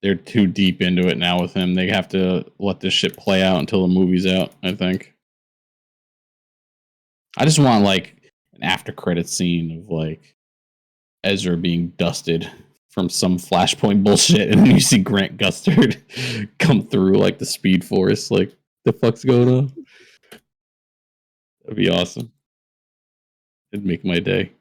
they're too deep into it now with him. They have to let this shit play out until the movie's out, I think. I just want like an after credit scene of like Ezra being dusted from some Flashpoint bullshit, and then you see Grant Gustard come through like the Speed Force. Like, the fuck's going on? That'd be awesome. It'd make my day.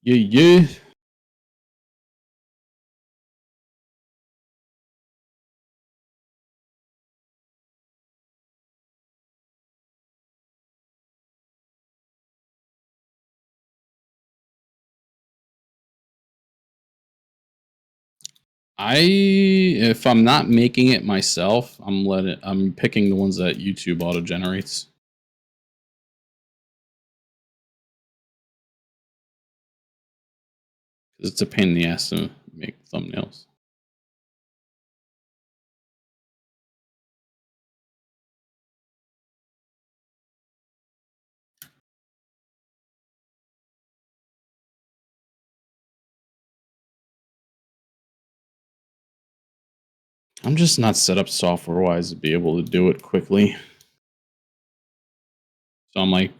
Yeah, yeah. If I'm not making it myself, I'm picking the ones that YouTube auto generates. It's a pain in the ass to make thumbnails. I'm just not set up software wise to be able to do it quickly. So I'm like,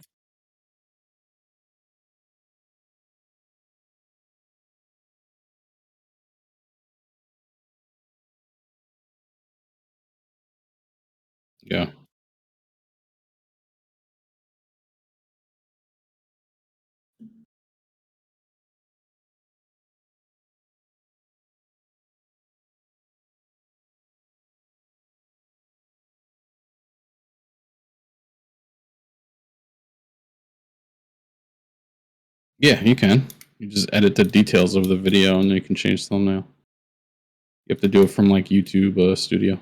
yeah. Yeah, you can. You just edit the details of the video and you can change the thumbnail. You have to do it from like YouTube Studio.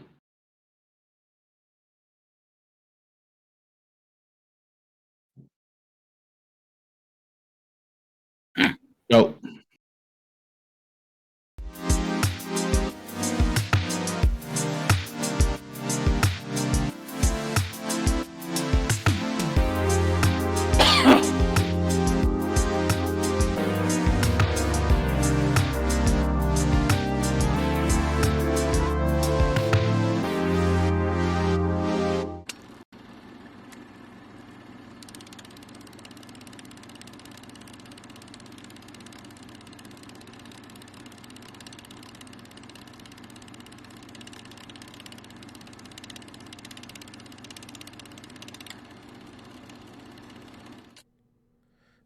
Go.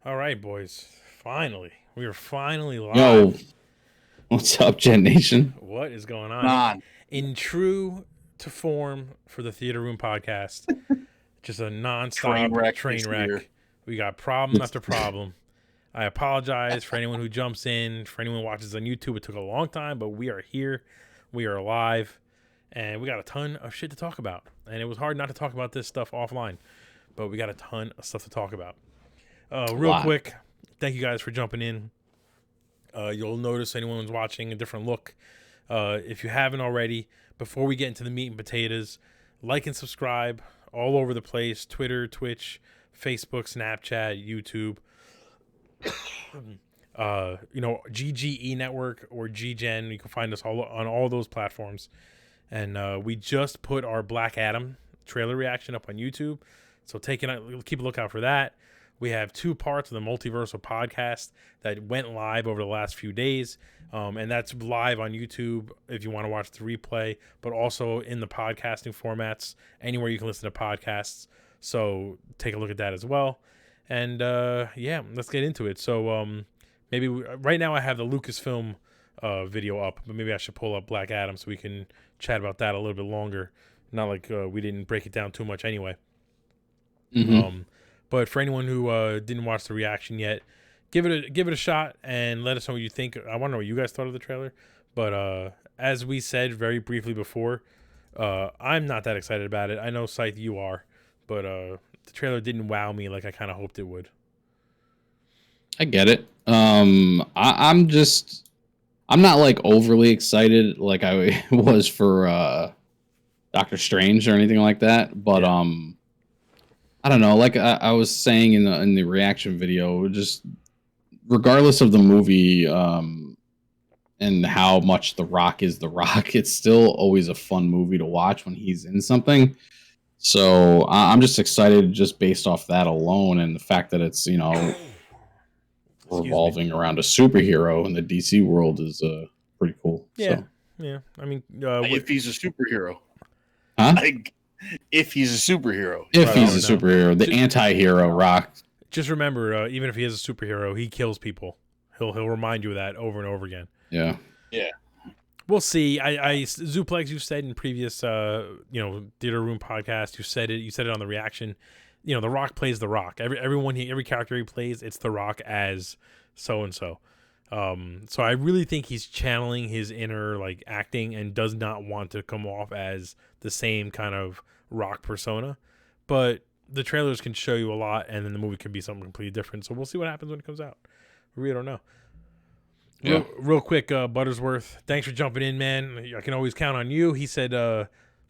All right, boys. Finally. We are finally live. Yo. What's up, Gen Nation? What is going on? In true to form for the Theater Room podcast, just a non-stop train wreck. We got problem after problem. I apologize for anyone who jumps in, for anyone who watches on YouTube. It took a long time, but we are here. We are alive. And we got a ton of shit to talk about. And it was hard not to talk about this stuff offline. But we got a ton of stuff to talk about. Real quick, thank you guys for jumping in. You'll notice anyone who's watching a different look. If you haven't already, before we get into the meat and potatoes, like and subscribe all over the place. Twitter, Twitch, Facebook, Snapchat, YouTube. GGENetwork or GGEN. You can find us all on all those platforms. And we just put our Black Adam trailer reaction up on YouTube. So keep a lookout for that. We have 2 parts of the Multiversal podcast that went live over the last few days. And that's live on YouTube if you want to watch the replay, but also in the podcasting formats, anywhere you can listen to podcasts. So take a look at that as well. And yeah, let's get into it. So maybe right now I have the Lucasfilm video up, but maybe I should pull up Black Adam so we can chat about that a little bit longer. Not like we didn't break it down too much anyway. But for anyone who didn't watch the reaction yet, give it a shot and let us know what you think. I want to know what you guys thought of the trailer. But as we said very briefly before, I'm not that excited about it. I know, Scythe, you are, but the trailer didn't wow me like I kind of hoped it would. I get it. I'm not like overly excited like I was for Doctor Strange or anything like that, but I don't know. Like I was saying in the reaction video, just regardless of the movie and how much The Rock is The Rock, it's still always a fun movie to watch when he's in something. So I'm just excited just based off that alone, and the fact that it's revolving around a superhero in the DC world is pretty cool. Yeah, so. Yeah. I mean, if he's a superhero, huh? If he's a superhero, if he's a superhero, the anti-hero Rock. Just remember, even if he is a superhero, he kills people. He'll remind you of that over and over again. Yeah. We'll see. I Zuplex, you said in previous theater room podcast, you said it on the reaction. The Rock plays The Rock. Every character he plays, it's The Rock as so and so. So I really think he's channeling his inner like acting and does not want to come off as the same kind of Rock persona. But the trailers can show you a lot, and then the movie can be something completely different. So we'll see what happens when it comes out. We really don't know. Yeah. Real quick, Buttersworth, thanks for jumping in, man. I can always count on you. He said,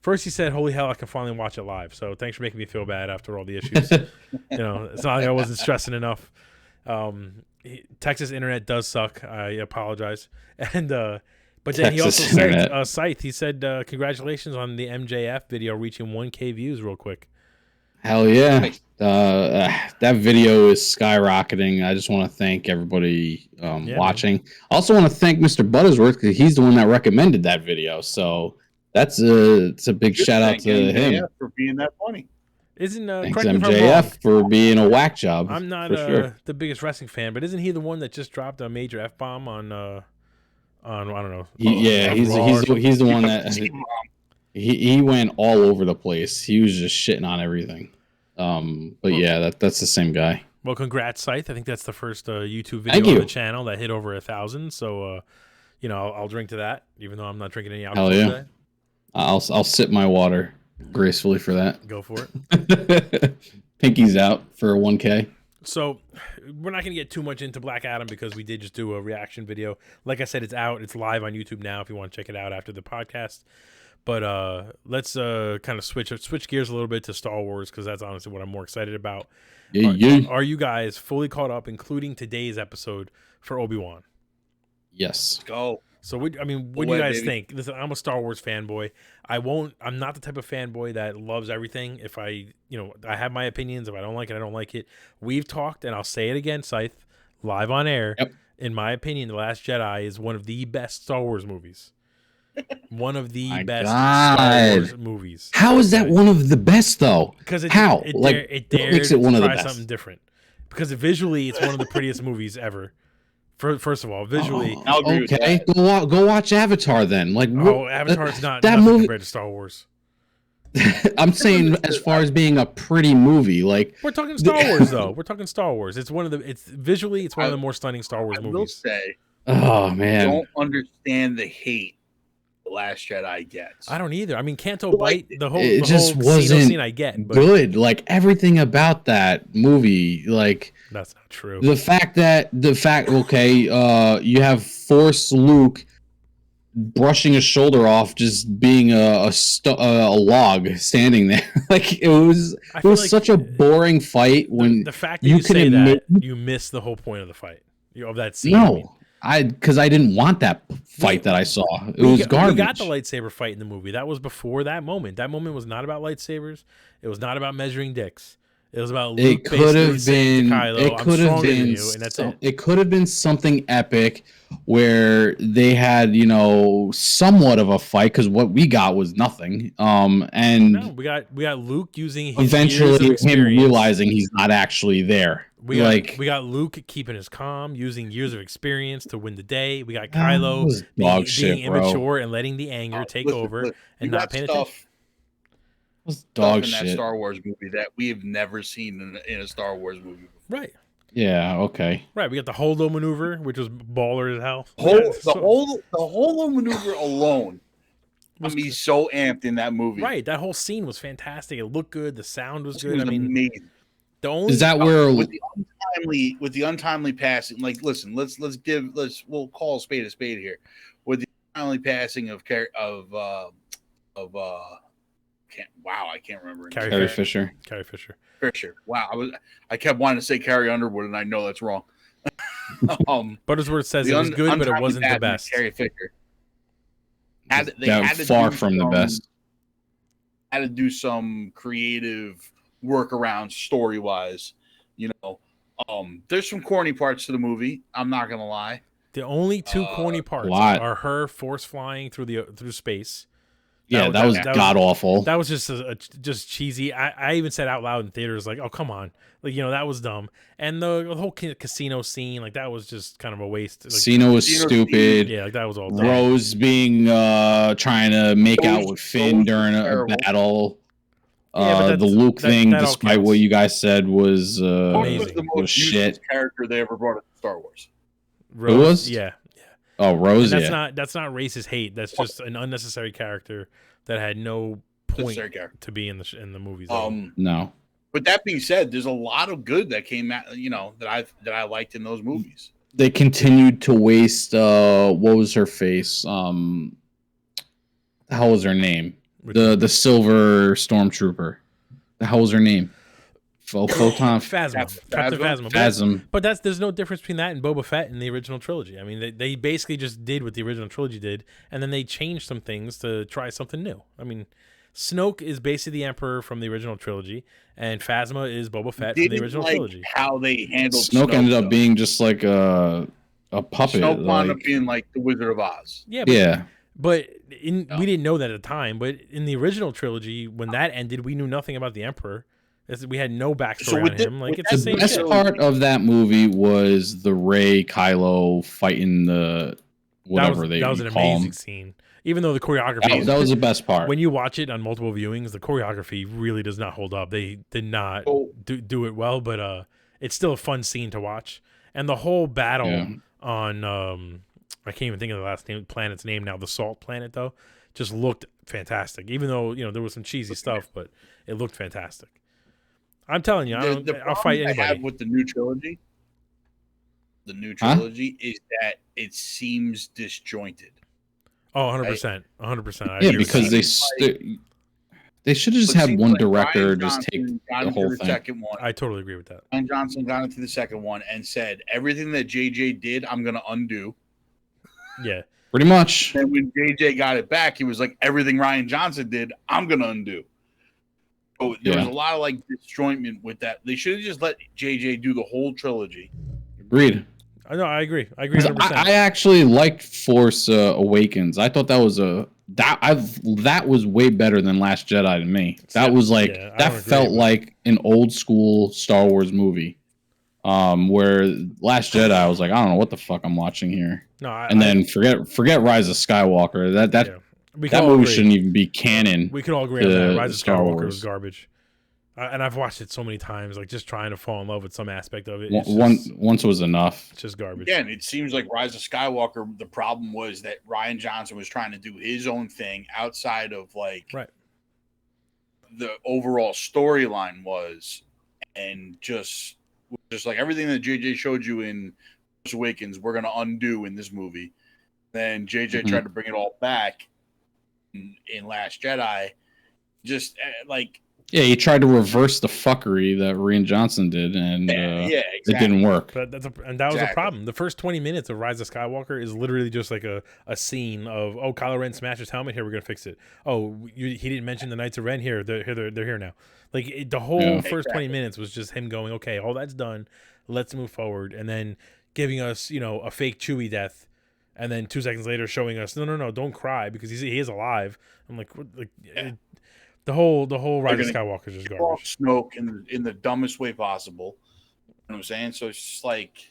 first he said, holy hell, I can finally watch it live. So thanks for making me feel bad after all the issues. It's not like I wasn't stressing enough. Texas internet does suck. I apologize. And but then he also said, Scythe, he said, congratulations on the MJF video reaching 1K views real quick. Hell yeah. That video is skyrocketing. I just want to thank everybody watching. Man. I also want to thank Mr. Buttersworth because he's the one that recommended that video. So it's a big shout out to him for being that funny. Isn't thanks MJF for being a whack job? I'm not the biggest wrestling fan, but isn't he the one that just dropped a major F-bomb on I don't know. He's the one that he went all over the place. He was just shitting on everything. But yeah, that's the same guy. Well, congrats, Scythe. I think that's the first YouTube video on the channel that hit over 1,000. So I'll drink to that, even though I'm not drinking any alcohol today. I'll sip my water gracefully for that. Go for it. Pinky's out for 1K. So we're not going to get too much into Black Adam because we did just do a reaction video. Like I said, it's out. It's live on YouTube now if you want to check it out after the podcast. But let's kind of switch gears a little bit to Star Wars because that's honestly what I'm more excited about. Are you guys fully caught up, including today's episode for Obi-Wan? Let's Yes. go. So what do you guys think? Listen, I'm a Star Wars fanboy. I'm not the type of fanboy that loves everything. If I have my opinions. If I don't like it, I don't like it. We've talked, and I'll say it again, Scythe, live on air. Yep. In my opinion, The Last Jedi is one of the best Star Wars movies. One of the best Star Wars movies. How is that one of the best though? Because it makes it one of the best. Something different. Because visually, it's one of the prettiest movies ever. First of all, visually. Okay, go watch Avatar then. Avatar's not that movie compared to Star Wars. I'm saying as far as being a pretty movie, like we're talking Star Wars though. We're talking Star Wars. It's one of the more stunning Star Wars movies. I will say, oh man, I don't understand the hate The Last Jedi gets. I don't either. I mean, Canto Bight, the whole wasn't scene I get, but good. Like everything about that movie, like that's not true. The fact, you have Force Luke brushing his shoulder off, just being a log standing there. Like it was such a boring fight. When the fact that you say that, you miss the whole point of the fight of that scene. No. Because I didn't want that fight that I saw. It was garbage. We got the lightsaber fight in the movie. That was before that moment. That moment was not about lightsabers. It was not about measuring dicks. It was about It Luke could basically have saying to been. Kylo, It "I'm could have stronger than been. you," and that's it. It could have been something epic, where they had somewhat of a fight, because what we got was nothing. And No, we got Luke using his eventually years of him experience. realizing he's not actually there. We got Luke keeping his calm, using years of experience to win the day. We got Kylo being immature and letting the anger take over and not paying attention. Was dog in shit. That Star Wars movie that we have never seen in a Star Wars movie before. Right. Yeah. Okay. Right. We got the Holo maneuver, which was baller as hell. The Holo maneuver alone got me so amped in that movie. Right. That whole scene was fantastic. It looked good. The sound was good. Amazing. The only is that where with the untimely passing, like, listen, we'll call a spade here. With the untimely passing of I can't remember. Carrie Fisher. Carrie Fisher. Wow, I kept wanting to say Carrie Underwood, and I know that's wrong. Buttersworth says it was good, but it wasn't the best. Carrie Fisher. Far from the best. Had to do some creative workarounds story-wise. There's some corny parts to the movie. I'm not gonna lie. The only two corny parts are her force flying through space. That was god awful. That was just cheesy. I even said out loud in theaters, like, "Oh, come on!" Like, that was dumb. And the whole casino scene, like, that was just kind of a waste. Like, casino was stupid. Yeah, like, that was all dumb. Rose being trying to make out with Finn during a battle. The Luke thing, despite what you guys said, was amazing. The most shit character they ever brought into Star Wars. Rose, it was? Yeah. Oh, Rose. And that's not racist hate. That's just an unnecessary character that had no point to be in the movies. No. But that being said, there's a lot of good that came out, that I liked in those movies. They continued to waste. What was her face? How was her name? The silver stormtrooper. The hell was her name? Photon. Phasma. But there's no difference between that and Boba Fett in the original trilogy. I mean, they basically just did what the original trilogy did, and then they changed some things to try something new. I mean, Snoke is basically the Emperor from the original trilogy, and Phasma is Boba Fett from the original trilogy. How they handled Snoke ended up being just like a puppet. Snoke wound up being like the Wizard of Oz. Yeah. But we didn't know that at the time. But in the original trilogy, when that ended, we knew nothing about the Emperor. We had no backstory on him. Like, it's the same best part of that movie was the Rey Kylo fighting the whatever they call him. That was an amazing scene. Even though the choreography that was the best part. When you watch it on multiple viewings, the choreography really does not hold up. They did not do it well, but it's still a fun scene to watch. And the whole battle on I can't even think of the planet's name now. The Salt Planet, though, just looked fantastic. Even though there was some cheesy stuff, but it looked fantastic. I'm telling you, I'll fight anybody. I have with the new trilogy, is that it seems disjointed. Oh, 100%, 100%. Yeah, because they should have just had one director just take the whole thing. Second one. I totally agree with that. Ryan Johnson got into the second one and said, "Everything that JJ did, I'm going to undo." Yeah, pretty much. And when JJ got it back, he was like, "Everything Ryan Johnson did, I'm going to undo." So there was a lot of disjointment with that. They should have just let JJ do the whole trilogy. Agreed. I agree. I agree 100%. I actually liked Force Awakens. I thought that was that was way better than Last Jedi to me. That was that felt like an old school Star Wars movie. Where Last Jedi, I was like, I don't know what the fuck I'm watching here. No, then forget Rise of Skywalker. That movie shouldn't even be canon. We could all agree on that. Rise of Skywalker was garbage. And I've watched it so many times, just trying to fall in love with some aspect of it. Once was enough. It's just garbage. Again, it seems like Rise of Skywalker, the problem was that Ryan Johnson was trying to do his own thing outside of the overall storyline was, and just like everything that JJ showed you in Force Awakens, we're going to undo in this movie. Then JJ tried to bring it all back in Last Jedi. Just Yeah, he tried to reverse the fuckery that Rian Johnson did, and exactly. it didn't work. But that was a problem. The first 20 minutes of Rise of Skywalker is literally just like a scene of, oh, Kylo Ren smashed his helmet. Here, we're gonna fix it. Oh, he didn't mention the Knights of Ren. Here, they're here now. Like the whole first 20 minutes was just him going, okay, all that's done. Let's move forward, and then giving us, a fake Chewie death, and then 2 seconds later showing us, no, don't cry because he is alive. I'm like, what, like. The whole Rise of Skywalker is just garbage. Snoke in the dumbest way possible. You know what I'm saying? So it's just like,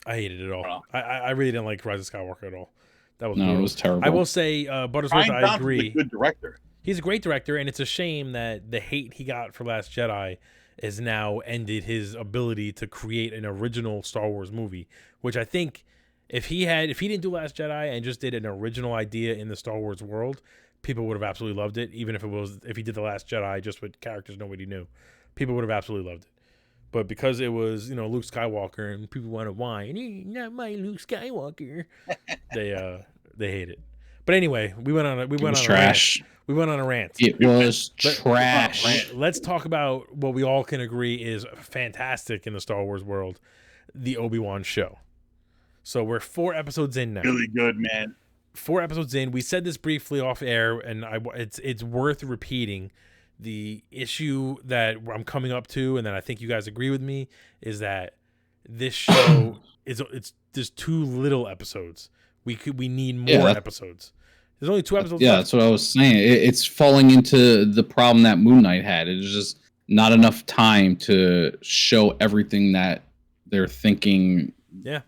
I hated it all. I really didn't like Rise of Skywalker at all. That was it was terrible. I will say, Buttersworth, I agree. A good director. He's a great director, and it's a shame that the hate he got for Last Jedi has now ended his ability to create an original Star Wars movie. Which I think, if he didn't do Last Jedi and just did an original idea in the Star Wars world, people would have absolutely loved it, even if he did The Last Jedi just with characters nobody knew. People would have absolutely loved it. But because it was, Luke Skywalker and people wanted why, not my Luke Skywalker, they hate it. But anyway, we went on a trash. Rant. We went on a rant. It was trash. Let's talk about what we all can agree is fantastic in the Star Wars world, the Obi-Wan show. So we're 4 episodes in now. Really good, man. 4 episodes in, we said this briefly off air, and it's worth repeating. The issue that I'm coming up to, and that I think you guys agree with me, is that this show there's too little episodes. We need more episodes. There's only 2 episodes. Yeah, that's what I was saying. It's falling into the problem that Moon Knight had. It's just not enough time to show everything that they're thinking. Yeah.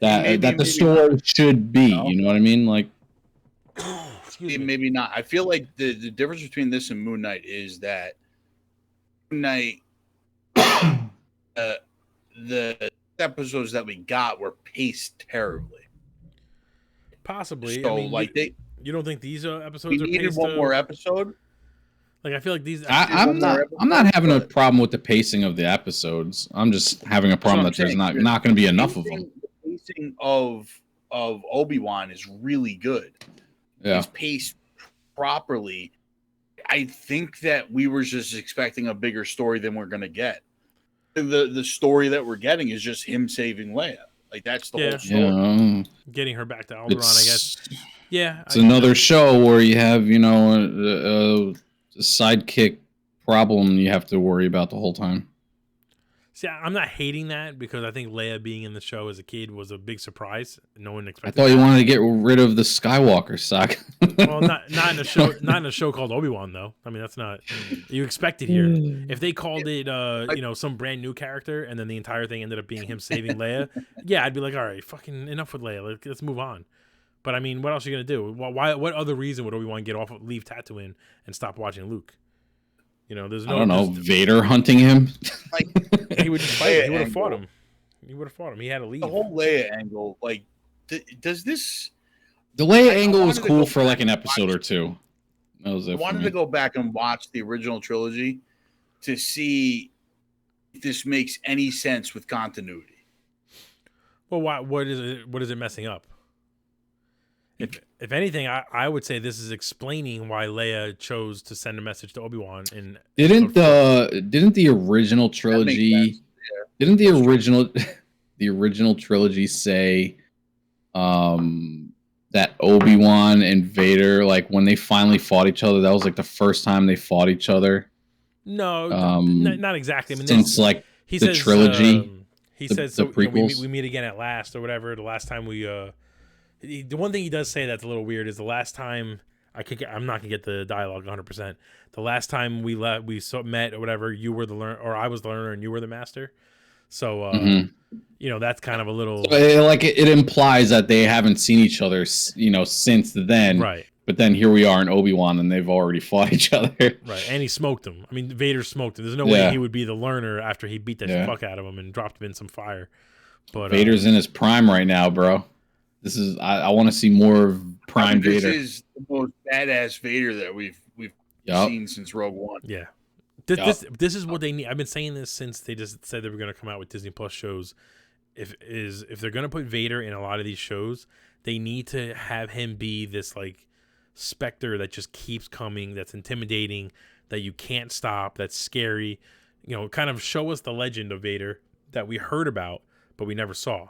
That the story should be, you know what I mean? Like, maybe not. I feel like the difference between this and Moon Knight is that Moon Knight, the episodes that we got were paced terribly. Possibly. So, you don't think these episodes are needed paced? One more episode. Like, I feel like these. I'm not having a problem with the pacing of the episodes. I'm just having a problem that there's not going to be enough of them. The pacing of Obi-Wan is really good. Yeah. It's paced properly. I think that we were just expecting a bigger story than we're going to get. The story that we're getting is just him saving Leia. Like, that's the whole story. Yeah. Getting her back to Alderaan, I guess. Yeah. It's another show where you have, a sidekick problem you have to worry about the whole time. See, I'm not hating that because I think Leia being in the show as a kid was a big surprise. No one expected. I thought you wanted to get rid of the Skywalker saga. Well, not in a show, not in a show called Obi-Wan though. I mean, that's not you expect it here. If they called it, some brand new character, and then the entire thing ended up being him saving Leia, yeah, I'd be like, all right, fucking enough with Leia. Let's move on. But I mean, what else are you gonna do? Why? What other reason would Obi-Wan leave Tatooine and stop watching Luke? There's no. I don't know. Vader hunting him. Like, he would just fight. He would have fought him. He had to leave. The whole Leia angle, like, does this? The Leia angle was cool for like an episode or two. That was it. I wanted to go back and watch the original trilogy to see if this makes any sense with continuity. Well, what is it? What is it messing up? If anything, I would say this is explaining why Leia chose to send a message to Obi-Wan. And didn't the original trilogy didn't the original trilogy say that Obi-Wan and Vader, like when they finally fought each other, that was like the first time they fought each other? No, not exactly. I mean, since like he the says, trilogy, he says the prequels. We meet again at last or whatever. The last time the one thing he does say that's a little weird is the last time I'm not gonna get the dialogue 100%. The last time we met or whatever, you were the learner, or I was the learner and you were the master. So that's kind of a little. So it implies that they haven't seen each other, since then. Right. But then here we are in Obi-Wan, and they've already fought each other. Right, and he smoked him. I mean, Vader smoked him. There's no way he would be the learner after he beat the fuck out of him and dropped him in some fire. But Vader's in his prime right now, bro. This is I want to see more of Prime Vader. This is the most badass Vader that we've seen since Rogue One. Yeah. This is what they need. I've been saying this since they just said they were going to come out with Disney Plus shows. If they're going to put Vader in a lot of these shows, they need to have him be this like specter that just keeps coming, that's intimidating, that you can't stop, that's scary. Kind of show us the legend of Vader that we heard about, but we never saw.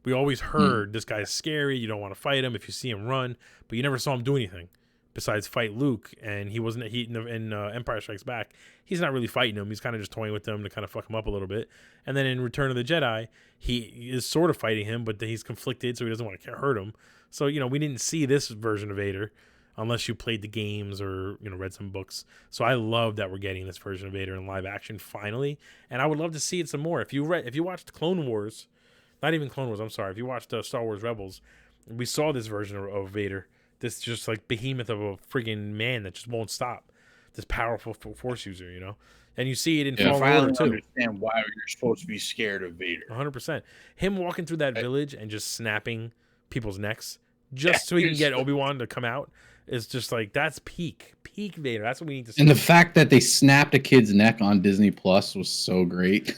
We always heard this guy's scary, you don't want to fight him, if you see him run, but you never saw him do anything besides fight Luke, and he wasn't in Empire Strikes Back. He's not really fighting him. He's kind of just toying with them to kind of fuck him up a little bit. And then in Return of the Jedi, he is sort of fighting him, but he's conflicted, so he doesn't want to hurt him. So, we didn't see this version of Vader unless you played the games or, read some books. So I love that we're getting this version of Vader in live action finally. And I would love to see it some more. If you watched Clone Wars, not even Clone Wars, I'm sorry. If you watched Star Wars Rebels, we saw this version of Vader. This just like behemoth of a friggin' man that just won't stop. This powerful force user, and you see it in Fallen Order too. Understand why you're supposed to be scared of Vader. 100%. Him walking through that village and just snapping people's necks just so he can get Obi-Wan to come out is just like, that's peak Vader. That's what we need to see. And the fact that they snapped a kid's neck on Disney Plus was so great.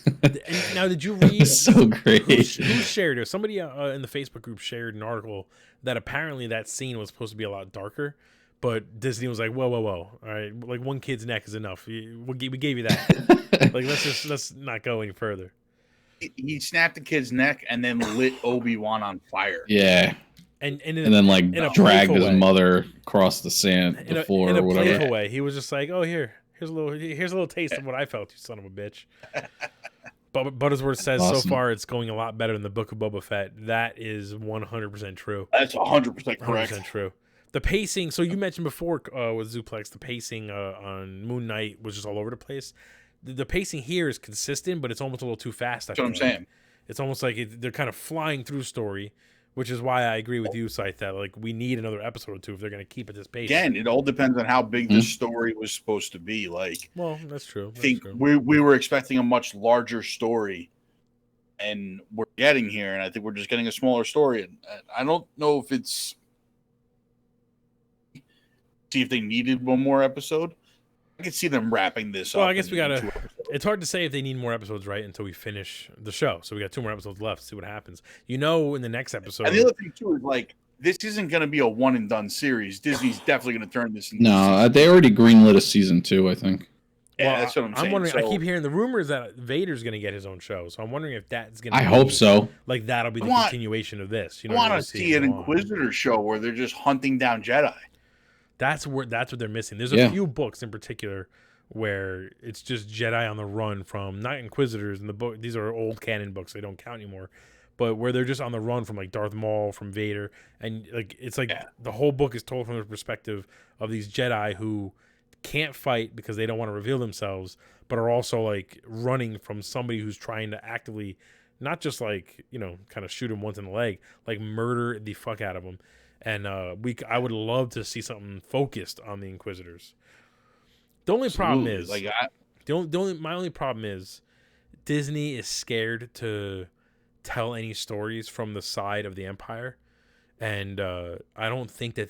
Now, did you read? So great. Who shared it? Somebody in the Facebook group shared an article that apparently that scene was supposed to be a lot darker, but Disney was like, whoa. All right, like one kid's neck is enough. We gave you that. Like, let's not go any further. He snapped the kid's neck and then lit Obi-Wan on fire. Yeah. And then like dragged his mother across the floor or whatever. In a playful way, he was just like, "Oh, here's a little taste of what I felt, you son of a bitch." But Buttersworth says awesome. So far it's going a lot better than the Book of Boba Fett. That is 100% true. That's 100% correct. 100% true. The pacing. So you mentioned before with Zuplex, the pacing on Moon Knight was just all over the place. The pacing here is consistent, but it's almost a little too fast. That's what I'm saying. It's almost like they're kind of flying through story. Which is why I agree with you, Scythe, that like we need another episode or two if they're going to keep at this pace. Again, it all depends on how big the story was supposed to be. Like, well, that's true. I think we were expecting a much larger story, and we're getting here, and I think we're just getting a smaller story. And I don't know if it's see if they needed one more episode. I could see them wrapping this up. Well, I guess we gotta. It's hard to say if they need more episodes, right? Until we finish the show. So we got 2 more episodes left. See what happens. In the next episode. And the other thing too is like this isn't going to be a one and done series. Disney's definitely going to turn this into. No, they already greenlit a season 2, I think. Yeah, well, that's what I'm saying. Wondering. I keep hearing the rumors that Vader's going to get his own show. So I'm wondering if that's going to. I hope so. Like that'll be the continuation of this. I want to see an Inquisitor show where they're just hunting down Jedi. That's what they're missing. There's a few books in particular where it's just Jedi on the run from not Inquisitors in the book. These are old canon books; they don't count anymore. But where they're just on the run from like Darth Maul, from Vader, and like it's like the whole book is told from the perspective of these Jedi who can't fight because they don't want to reveal themselves, but are also like running from somebody who's trying to actively, not just like kind of shoot him once in the leg, like murder the fuck out of him. And I would love to see something focused on the Inquisitors. The only problem is my only problem is Disney is scared to tell any stories from the side of the Empire, and I don't think that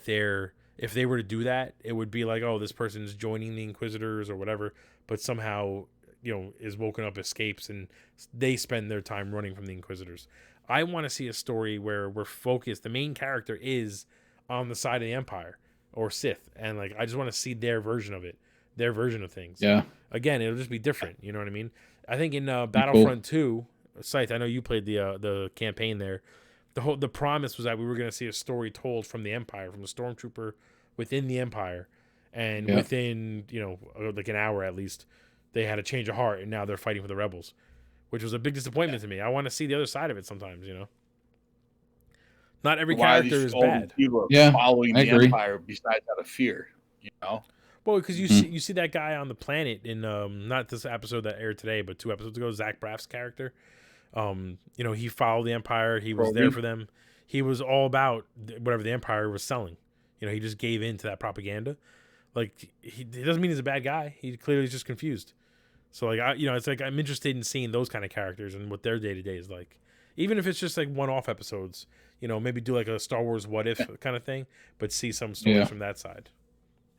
if they were to do that, it would be like, oh, this person's joining the Inquisitors or whatever, but somehow is woken up, escapes, and they spend their time running from the Inquisitors. I want to see a story where we're focused. The main character is on the side of the Empire or Sith, and like I just want to see their version of it. Their version of things. Yeah. Again, it'll just be different. You know what I mean? I think in Battlefront 2, Scythe, I know you played the campaign there. The promise was that we were going to see a story told from the Empire, from a stormtrooper within the Empire, and within like an hour at least, they had a change of heart, and now they're fighting for the rebels, which was a big disappointment to me. I want to see the other side of it sometimes. Not every character is bad. People are following the Empire besides out of fear. Well, because you see that guy on the planet in not this episode that aired today, but 2 episodes ago, Zach Braff's character. He followed the Empire. He was there for them. He was all about whatever the Empire was selling. He just gave in to that propaganda. Like it doesn't mean he's a bad guy. He clearly is just confused. So like it's like I'm interested in seeing those kind of characters and what their day to day is like. Even if it's just like one-off episodes, maybe do like a Star Wars What If kind of thing, but see some stories from that side.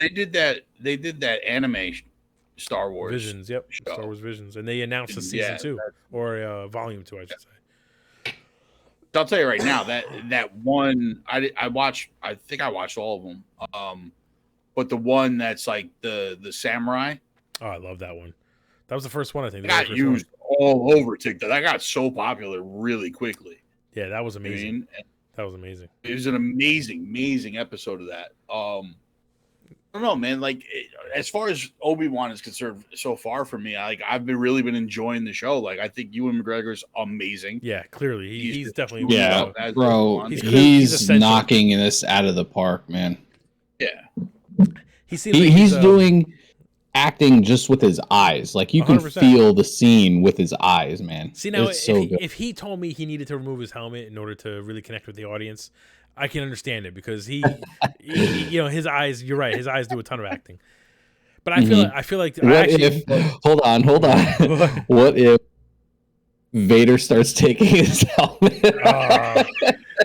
They did that anime Star Wars Visions, yep. Star Wars Visions. And they announced a season 2 or volume 2, I should say. I'll tell you right now that one I think I watched all of them. But the one that's like the samurai. Oh, I love that one. That was the first one, I think. It got used all over TikTok. That got so popular really quickly. Yeah, that was amazing. That was amazing. It was an amazing episode of that. I don't know, man. Like, as far as Obi-Wan is concerned, so far for me, I've really been enjoying the show. Like, I think Ewan McGregor's amazing. Yeah, clearly he's definitely bro. He's knocking this out of the park, man. Yeah, he's doing acting just with his eyes. Like, you 100%. Can feel the scene with his eyes, man. See, now if he told me he needed to remove his helmet in order to really connect with the audience, I can understand it, because he you know, his eyes. You're right. His eyes do a ton of acting. But I feel like hold on. What if Vader starts taking his helmet?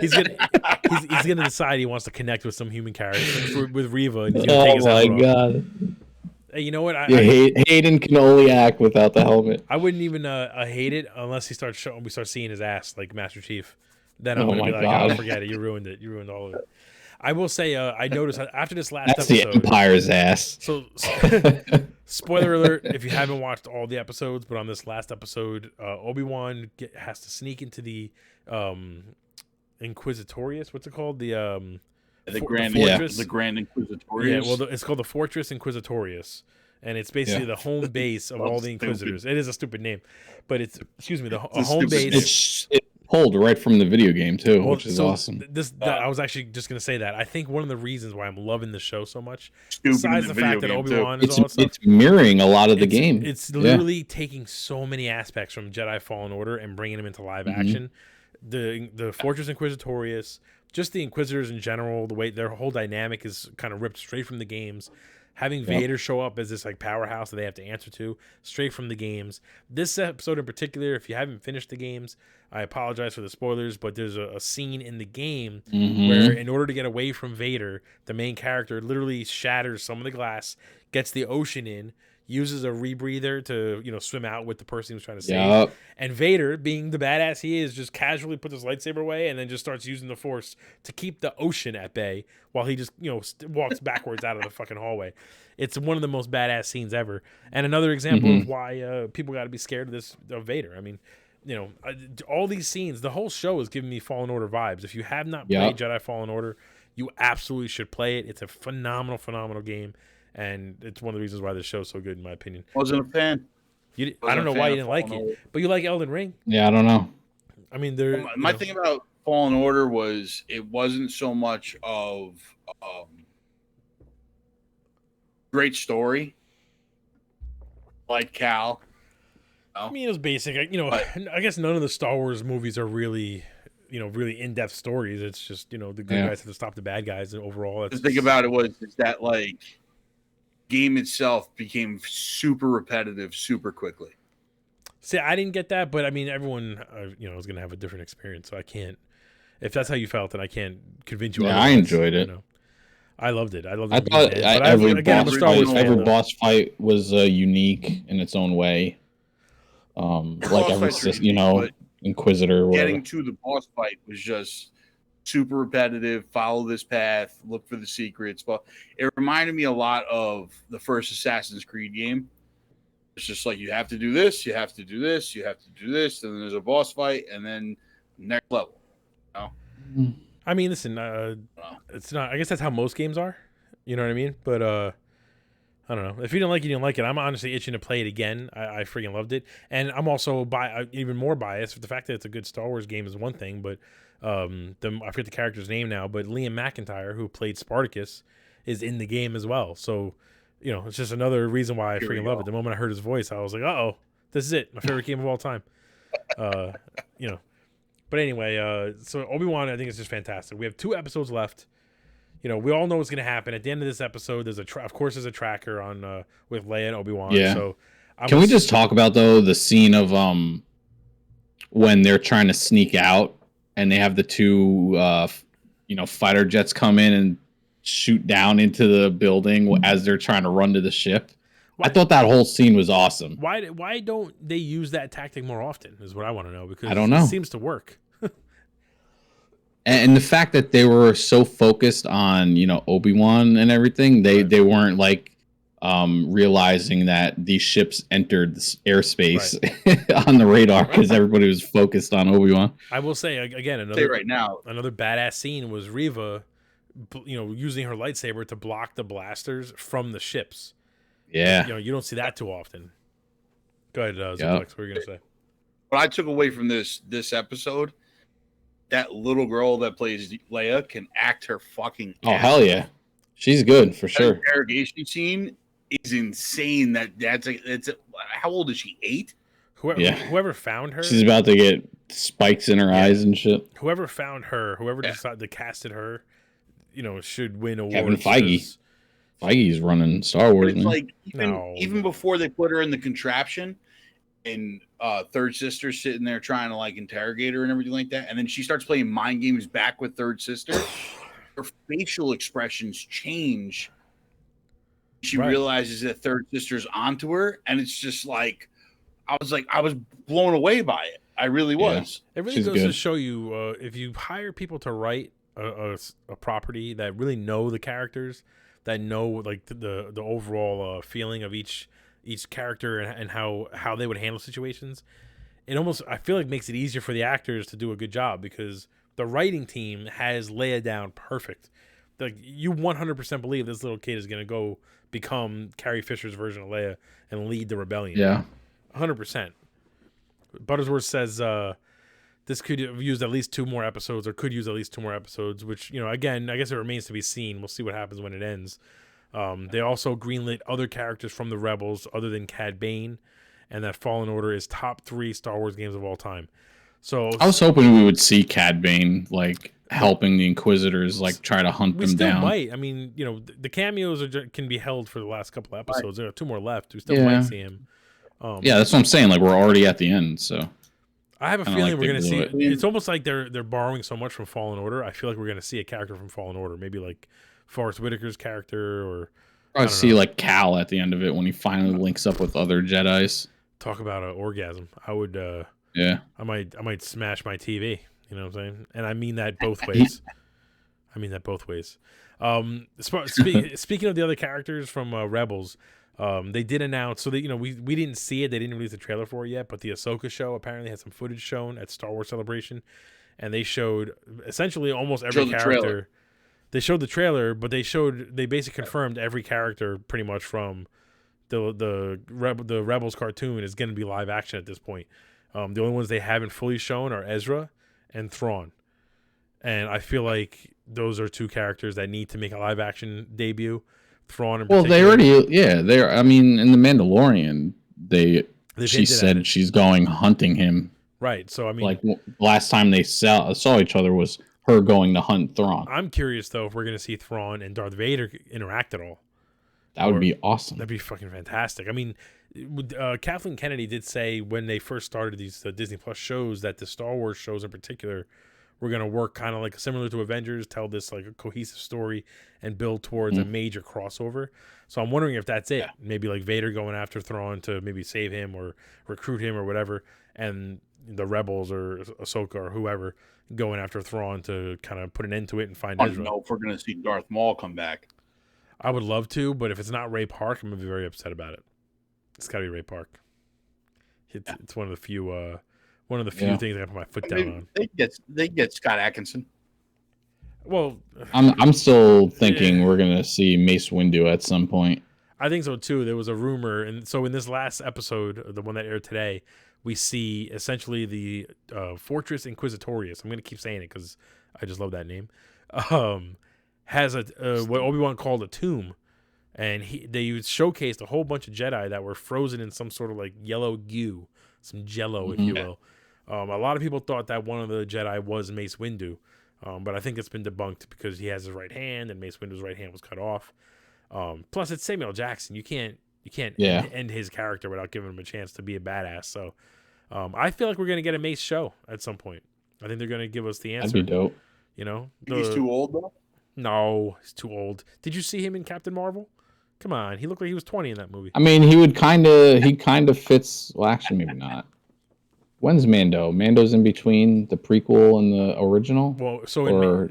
He's gonna decide he wants to connect with some human character with Reva, and he's gonna take his helmet off. God. Hey, you know what? Hayden can only act without the helmet. I wouldn't even hate it unless we start seeing his ass like Master Chief. Then I'm gonna be like, oh, forget it. You ruined it. You ruined all of it. I will say, I noticed after this last episode, the Empire's ass. So, spoiler alert: if you haven't watched all the episodes, but on this last episode, Obi-Wan has to sneak into the Inquisitorius. What's it called? The Fortress. The Grand Inquisitorius. Yeah, well, it's called the Fortress Inquisitorius, and it's basically the home base of all the Inquisitors. It is a stupid name, but it's a home base. It's pulled right from the video game too, which is awesome. I was actually just going to say that. I think one of the reasons why I'm loving the show so much, besides the fact that Obi-Wan is all that stuff, it's mirroring a lot of the game. It's literally taking so many aspects from Jedi Fallen Order and bringing them into live action. The Fortress Inquisitorius, just the Inquisitors in general, the way their whole dynamic is kind of ripped straight from the games. Having Vader show up as this like powerhouse that they have to answer to, straight from the games. This episode in particular, if you haven't finished the games, I apologize for the spoilers, but there's a scene in the game where, in order to get away from Vader, the main character literally shatters some of the glass, gets the ocean in, uses a rebreather to swim out with the person he was trying to save. And Vader, being the badass he is, just casually puts his lightsaber away and then just starts using the Force to keep the ocean at bay while he just walks backwards out of the fucking hallway. It's one of the most badass scenes ever, and another example of why people got to be scared of Vader. I mean, all these scenes, the whole show is giving me Fallen Order vibes. If you have not played Jedi Fallen Order, you absolutely should play it. It's a phenomenal game. And it's one of the reasons why this show's so good, in my opinion. Wasn't a fan. I don't know why you didn't like it, but you like Elden Ring. Yeah, I don't know. I mean, my thing about Fallen Order was it wasn't so much of great story, like Cal. I mean, it was basic. I guess none of the Star Wars movies are really really in-depth stories. It's just the good guys have to stop the bad guys, and overall, the thing about it is that like. Game itself became super repetitive super quickly. See, I didn't get that, but I mean, everyone is going to have a different experience, so I can't. If that's how you felt, then I can't convince you. Yeah, I enjoyed it. I loved it. I thought every boss fight was unique in its own way. Like every Inquisitor. Getting to the boss fight was just super repetitive. Follow this path, look for the secrets. But it reminded me a lot of the first Assassin's Creed game. It's just like you have to do this, you have to do this, you have to do this, and then there's a boss fight, and then next level. I mean, listen, it's not. I guess that's how most games are. You know what I mean? But I don't know. If you didn't like it, you didn't like it. I'm honestly itching to play it again. I freaking loved it, and I'm also even more biased. The fact that it's a good Star Wars game is one thing, but I forget the character's name now, but Liam McIntyre, who played Spartacus, is in the game as well. So, it's just another reason why I freaking love it. The moment I heard his voice, I was like, "Uh-oh, this is it! My favorite game of all time." But anyway, so Obi-Wan, I think is just fantastic. We have 2 episodes left. We all know what's going to happen at the end of this episode. There's of course there's a tracker on with Leia and Obi-Wan. Yeah. So can we just talk about though the scene of when they're trying to sneak out? And they have the 2, fighter jets come in and shoot down into the building as they're trying to run to the ship. I thought that whole scene was awesome. Why don't they use that tactic more often? Is what I want to know, because I don't know. It seems to work. And the fact that they were so focused on, Obi-Wan and everything, they weren't like realizing that these ships entered airspace on the radar because everybody was focused on Obi-Wan. I will say again, another badass scene was Reva, using her lightsaber to block the blasters from the ships. Yeah, you don't see that too often. Go ahead, Ziplex, what were you gonna say? What I took away from this episode, that little girl that plays Leia can act her fucking ass. Hell yeah, she's good for sure. Interrogation scene is insane. How old is she? 8? Whoever found her, she's about to get spikes in her eyes and shit. Whoever found her, whoever decided to casted her, should win awards. Kevin Feige. Feige's running Star Wars. It's like even before they put her in the contraption, and Third Sister sitting there trying to like interrogate her and everything like that, and then she starts playing mind games back with Third Sister. Her facial expressions change. She realizes that Third Sister's onto her, and it's just like I was blown away by it. I really was. Yeah. It really goes to show you if you hire people to write a property that really know the characters, that know like the overall feeling of each character and how they would handle situations, it almost, I feel like, makes it easier for the actors to do a good job because the writing team has Leia down perfect. Like, you 100% believe this little kid is going to go become Carrie Fisher's version of Leia and lead the rebellion. Yeah. 100%. Buttersworth says this could have used at least 2 more episodes, or could use at least 2 more episodes, which, again, I guess it remains to be seen. We'll see what happens when it ends. They also greenlit other characters from the Rebels other than Cad Bane, and that Fallen Order is top 3 Star Wars games of all time. So I was hoping we would see Cad Bane like helping the Inquisitors, like try to hunt them down. Might. I mean, the cameos can be held for the last couple of episodes. There are 2 more left. We still might see him. Yeah, that's what I'm saying. Like, we're already at the end, so I have a feeling we're going to see. It's almost like they're borrowing so much from Fallen Order. I feel like we're going to see a character from Fallen Order, maybe like Forrest Whitaker's character, or I see like Cal at the end of it when he finally links up with other Jedis. Talk about an orgasm. I would. Yeah. I might smash my TV. You know what I'm saying? And I mean that both ways. Speaking of the other characters from Rebels, they did announce. So that we didn't see it. They didn't release the trailer for it yet. But the Ahsoka show apparently had some footage shown at Star Wars Celebration, and they showed essentially almost every character. They showed the trailer, but they basically confirmed every character pretty much from the Rebels cartoon is going to be live action at this point. The only ones they haven't fully shown are Ezra and Thrawn, and I feel like those are 2 characters that need to make a live action debut. Thrawn in particular. They already, I mean, in the Mandalorian, she said she's going hunting him. Right. So I mean, like last time they saw each other was her going to hunt Thrawn. I'm curious though if we're going to see Thrawn and Darth Vader interact at all. That would be awesome. That'd be fucking fantastic. I mean, Kathleen Kennedy did say when they first started these Disney Plus shows that the Star Wars shows in particular were going to work kind of like similar to Avengers, tell this like a cohesive story and build towards a major crossover. So I'm wondering if that's it. Yeah. Maybe like Vader going after Thrawn to maybe save him or recruit him or whatever, and the Rebels or Ahsoka or whoever going after Thrawn to kind of put an end to it and find Ezra. I don't know if we're going to see Darth Maul come back. I would love to, but if it's not Ray Park, I'm going to be very upset about it. It's got to be Ray Park. It's one of the few things I can put my foot down on. They get Scott Adkison. Well, I'm still thinking we're going to see Mace Windu at some point. I think so too. There was a rumor, and so in this last episode, the one that aired today, we see essentially the Fortress Inquisitorius. I'm going to keep saying it because I just love that name. Has what Obi-Wan called a tomb, and they showcased a whole bunch of Jedi that were frozen in some sort of like yellow goo, some jello, if you will. A lot of people thought that one of the Jedi was Mace Windu, but I think it's been debunked because he has his right hand, and Mace Windu's right hand was cut off. Plus, it's Samuel Jackson. You can't end his character without giving him a chance to be a badass. So I feel like we're going to get a Mace show at some point. I think they're going to give us the answer. That'd be dope. He's too old though. No, he's too old. Did you see him in Captain Marvel? Come on, he looked like he was 20 in that movie. I mean, he kind of fits. Well, actually, maybe not. When's Mando? Mando's in between the prequel and the original? Well, so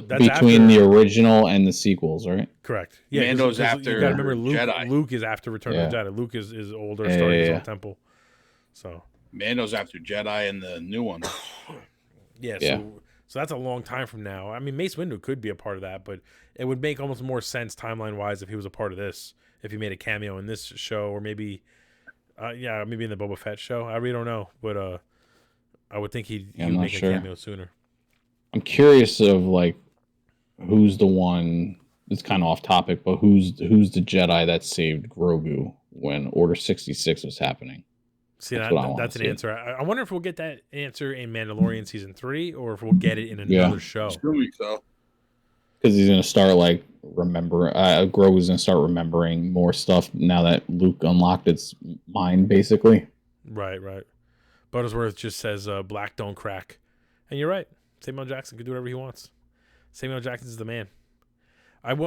that's between the original and the sequels, right? Correct. Yeah, Mando's after. You got to remember, Jedi. Luke is after Return of the Jedi. Luke is older, starting his own temple. So Mando's after Jedi and the new one. So that's a long time from now. I mean, Mace Windu could be a part of that, but it would make almost more sense timeline wise if he was a part of this. If he made a cameo in this show, or maybe, maybe in the Boba Fett show. I really don't know, but I would think he would make a cameo sooner. I'm curious of like who's the one. It's kind of off topic, but who's the Jedi that saved Grogu when Order 66 was happening? See, that's an answer. I wonder if we'll get that answer in Mandalorian season 3, or if we'll get it in another show. Assuming so. Because he's gonna start Grogu's gonna start remembering more stuff now that Luke unlocked its mind, basically. Right. Buttersworth just says, "Black don't crack," and you're right. Samuel Jackson can do whatever he wants. Samuel Jackson's the man.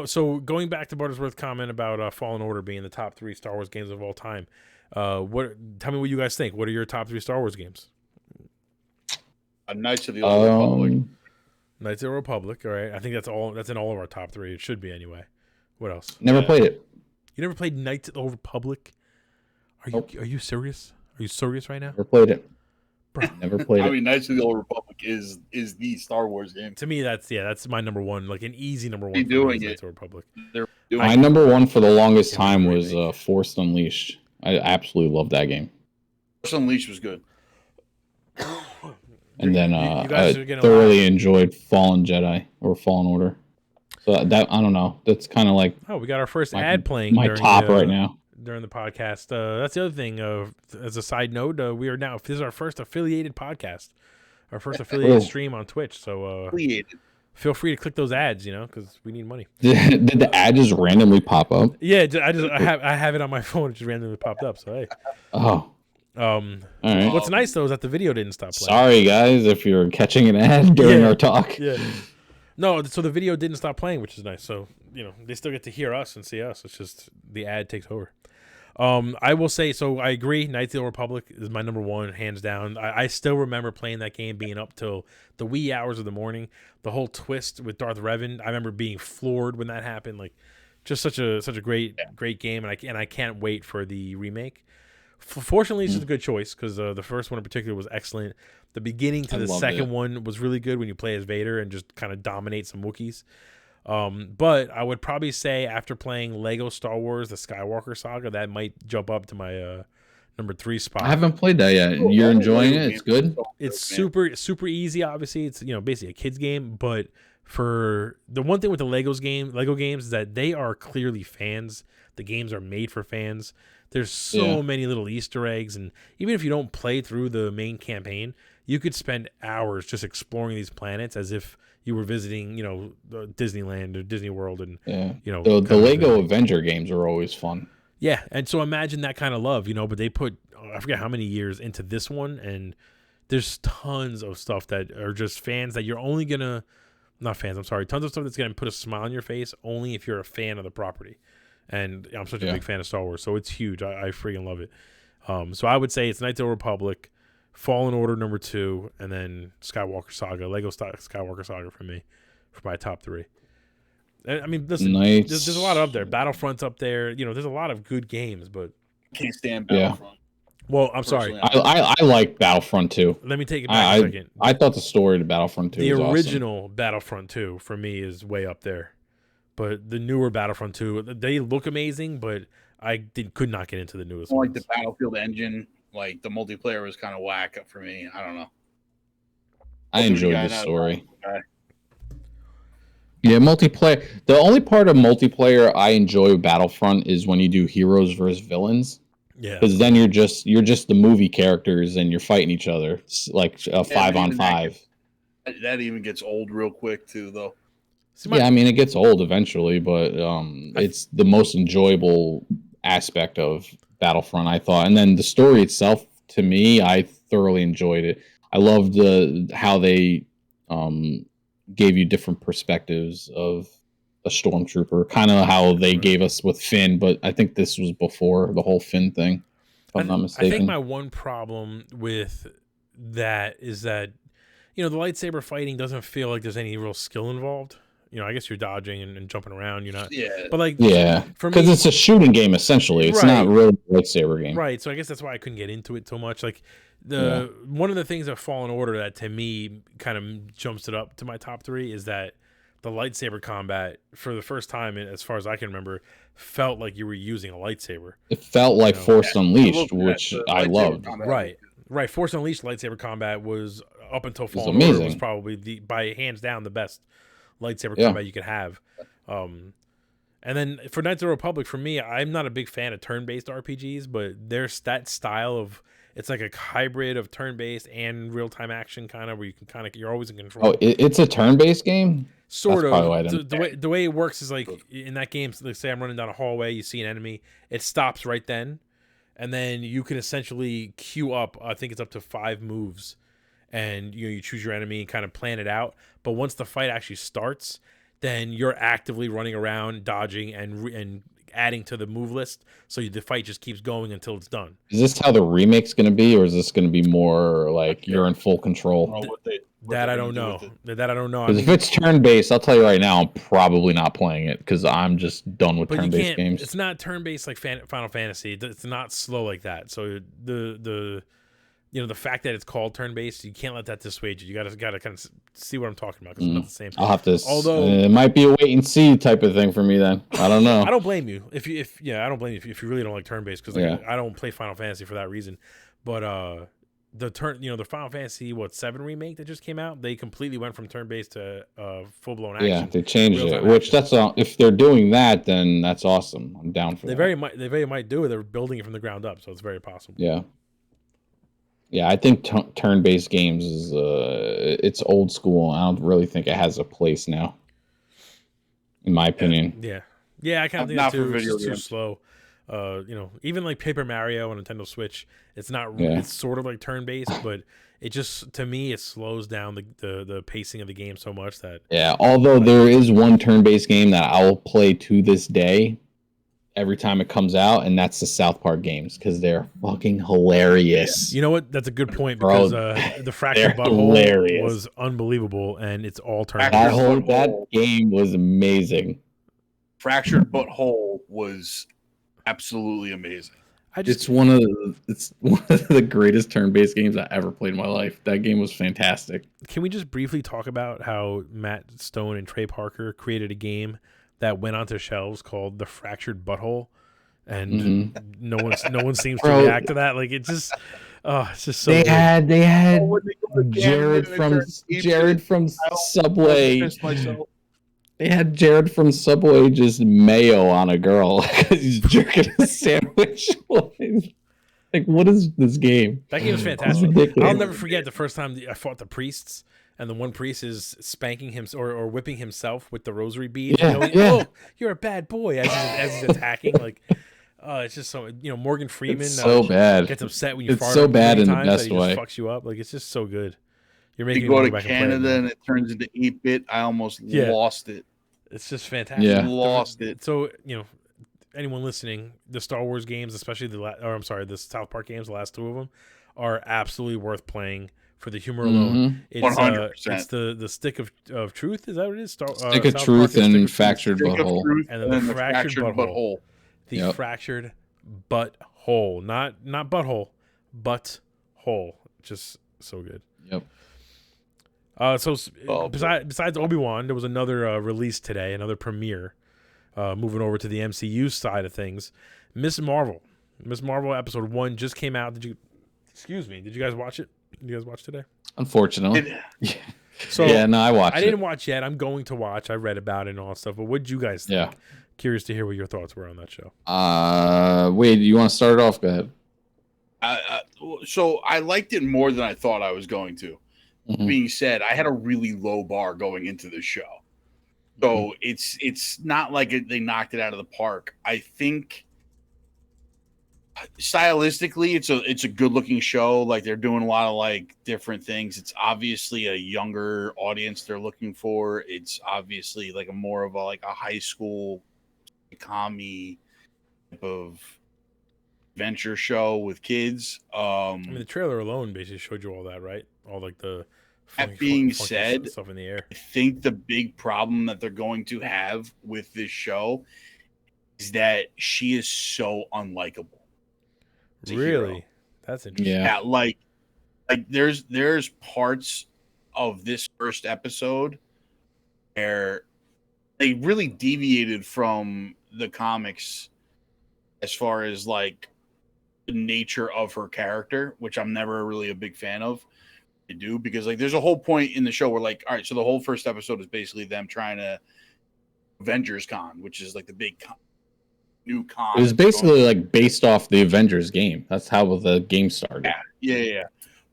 So going back to Buttersworth's comment about Fallen Order being the top 3 Star Wars games of all time. Tell me what you guys think. What are your top 3 Star Wars games? Knights of the Old Republic. Knights of the Republic. All right. I think that's in all of our top 3. It should be anyway. What else? Never played it. You never played Knights of the Old Republic? Are you serious? Are you serious right now? Never played it. Bro. Never played it. I mean, Knights of the Old Republic is the Star Wars game. To me, that's my number one, like an easy number one. They're doing Knights of the Republic. My number one for the longest time was Force Unleashed. I absolutely loved that game. Force Unleashed was good. And then I thoroughly enjoyed Fallen Jedi or Fallen Order. So that, I don't know. That's kind of like we got our first ad playing. My top right now during the podcast. That's the other thing. As a side note, this is our first affiliated podcast, our first affiliated stream on Twitch. So feel free to click those ads, because we need money. Did the ad just randomly pop up? Yeah, I have it on my phone. It just randomly popped up. So hey. Oh. All right. What's nice though is that the video didn't stop playing. Sorry guys, if you're catching an ad during our talk. Yeah. No, so the video didn't stop playing, which is nice. So they still get to hear us and see us. It's just the ad takes over. I will say, so I agree. Knights of the Old Republic is my number one, hands down. I still remember playing that game, being up till the wee hours of the morning. The whole twist with Darth Revan, I remember being floored when that happened. Like, just such a great game, and I can't wait for the remake. Fortunately, it's just a good choice because the first one in particular was excellent. The beginning to the second one was really good when you play as Vader and just kind of dominate some Wookiees. But I would probably say after playing Lego Star Wars, the Skywalker Saga, that might jump up to my number 3 spot. I haven't played that yet. You're enjoying it? It's good? It's super easy, obviously. It's basically a kid's game, but for the one thing with the Lego games is that they are clearly fans. The games are made for fans. There's so many little Easter eggs, and even if you don't play through the main campaign, you could spend hours just exploring these planets as if you were visiting, Disneyland or Disney World, and the Lego Avenger games are always fun. Yeah, and so imagine that kind of love, but they put I forget how many years into this one, and there's tons of stuff that are just fans that you're only gonna tons of stuff that's gonna put a smile on your face only if you're a fan of the property. And I'm such a big fan of Star Wars, so it's huge. I freaking love it. So I would say it's Knights of the Republic, Fallen Order number 2, and then Skywalker Saga, Lego Skywalker Saga for me, for my top 3. I mean, listen, there's a lot up there. Battlefront's up there. There's a lot of good games, but can't stand Battlefront. Well, I'm sorry. I like Battlefront 2. Let me take it back a second. I thought the story to Battlefront 2 was original awesome. Battlefront 2 for me is way up there. But the newer Battlefront 2, they look amazing, but I could not get into the newest ones. Like the Battlefield engine, like the multiplayer was kind of whack for me. I don't know. I enjoyed the story. Yeah, multiplayer. The only part of multiplayer I enjoy with Battlefront is when you do heroes versus villains. Yeah. Because then you're just the movie characters and you're fighting each other. It's like a 5-on-5. That even gets old real quick too, though. Yeah, I mean, it gets old eventually, but it's the most enjoyable aspect of Battlefront, I thought. And then the story itself, to me, I thoroughly enjoyed it. I loved how they gave you different perspectives of a stormtrooper, kind of how they gave us with Finn, but I think this was before the whole Finn thing, if I'm not mistaken. I think my one problem with that is that, the lightsaber fighting doesn't feel like there's any real skill involved. I guess you're dodging and jumping around. You're not. Yeah. But like, for me, because it's a shooting game essentially. It's not really a lightsaber game. Right. So I guess that's why I couldn't get into it so much. Like one of the things of Fallen Order that to me kind of jumps it up to my top 3 is that the lightsaber combat for the first time, as far as I can remember, felt like you were using a lightsaber. It felt like Force Unleashed, which I loved. Right. Force Unleashed lightsaber combat was up until Fallen Order was probably by hands down the best lightsaber combat you could have. And then for Knights of the Republic, for me, I'm not a big fan of turn-based RPGs, but there's that style of, it's like a hybrid of turn-based and real-time action kind of, where you can you're always in control. Oh, it's a turn-based game? Sort of. The way it works is like in that game, let's say I'm running down a hallway, you see an enemy, it stops right then, and then you can essentially queue up, I think it's up to 5 moves, and you choose your enemy and kind of plan it out. But once the fight actually starts, then you're actively running around, dodging, and adding to the move list, so the fight just keeps going until it's done. Is this how the remake's going to be, or is this going to be more like you're in full control? That I don't know. Because if it's turn-based, I'll tell you right now, I'm probably not playing it because I'm just done with turn-based games. It's not turn-based like Final Fantasy. It's not slow like that. So the fact that it's called turn-based, you can't let that dissuade you. You gotta kind of see what I'm talking about, because it's not the same. I'll have to. Although it might be a wait and see type of thing for me. Then I don't know. I don't blame you if you really don't like turn-based, because I don't play Final Fantasy for that reason. But the Final Fantasy 7 remake that just came out, they completely went from turn-based to full-blown action. Yeah, they changed it. Which that's if they're doing that, then that's awesome. I'm down for that. They very might do it. They're building it from the ground up, so it's very possible. Yeah. Yeah, I think turn-based games is it's old school. I don't really think it has a place now, in my opinion. Yeah, I kind of think it's too slow. Even like Paper Mario on Nintendo Switch, it's not. It's sort of like turn-based, but it just, to me, it slows down the pacing of the game so much that. Yeah, although there is one turn-based game that I will play to this day, every time it comes out, and that's the South Park games, because they're fucking hilarious. You know what? That's a good point, because the Fractured Butthole was unbelievable, and it's all turned. That game was amazing. Fractured Butthole was absolutely amazing. It's one of the greatest turn-based games I ever played in my life. That game was fantastic. Can we just briefly talk about how Matt Stone and Trey Parker created a game that went onto shelves called The Fractured Butthole, and no one seems to react to that. Like, it's just so. They had Jared from Subway. They had Jared from Subway just mayo on a girl because he's jerking a sandwich. Like, what is this game? That game is fantastic. I'll never forget the first time I fought the priests, and the one priest is spanking him or whipping himself with the rosary bead. Oh, you're a bad boy, as he's attacking. Like, it's just so, Morgan Freeman. It's so bad. Gets upset when you fart. It's so bad in the best way. Fucks you up. Like, it's just so good. You're making me go to Canada and it turns into 8-bit. I almost lost it. It's just fantastic. Yeah, lost it. So anyone listening, the Star Wars games, especially the South Park games, the last 2 of them, are absolutely worth playing for the humor alone. It's 100%. It's the stick of truth. Is that what it is? Stick of truth and fractured butthole. And then the fractured butthole. The fractured butthole, not butthole, but hole. Just so good. Yep. Besides Obi-Wan, there was another release today, another premiere. Moving over to the MCU side of things, Miss Marvel episode 1 just came out. Did you guys watch it? Did you guys watch today? Unfortunately. I watched it. I didn't watch yet. I'm going to watch. I read about it and all that stuff. But what did you guys think? Yeah. Curious to hear what your thoughts were on that show. Wait, do you want to start it off? Go ahead. So I liked it more than I thought I was going to. Being said, I had a really low bar going into the show. So it's not like they knocked it out of the park. I think stylistically, it's a good looking show. Like, they're doing a lot of like different things. It's obviously a younger audience they're looking for. It's obviously like a high school commie type of adventure show with kids. I mean, the trailer alone basically showed you all that, right? All like the that being said, stuff in the air. I think the big problem that they're going to have with this show is that she is so unlikable. Really? That's interesting. Yeah, like there's parts of this first episode where they really deviated from the comics as far as like the nature of her character, which I'm never really a big fan of. I do, because like there's a whole point in the show where like, all right, so the whole first episode is basically them trying to Avengers Con, which is like the big new con. It was basically like based off the Avengers game. That's how the game started. Yeah.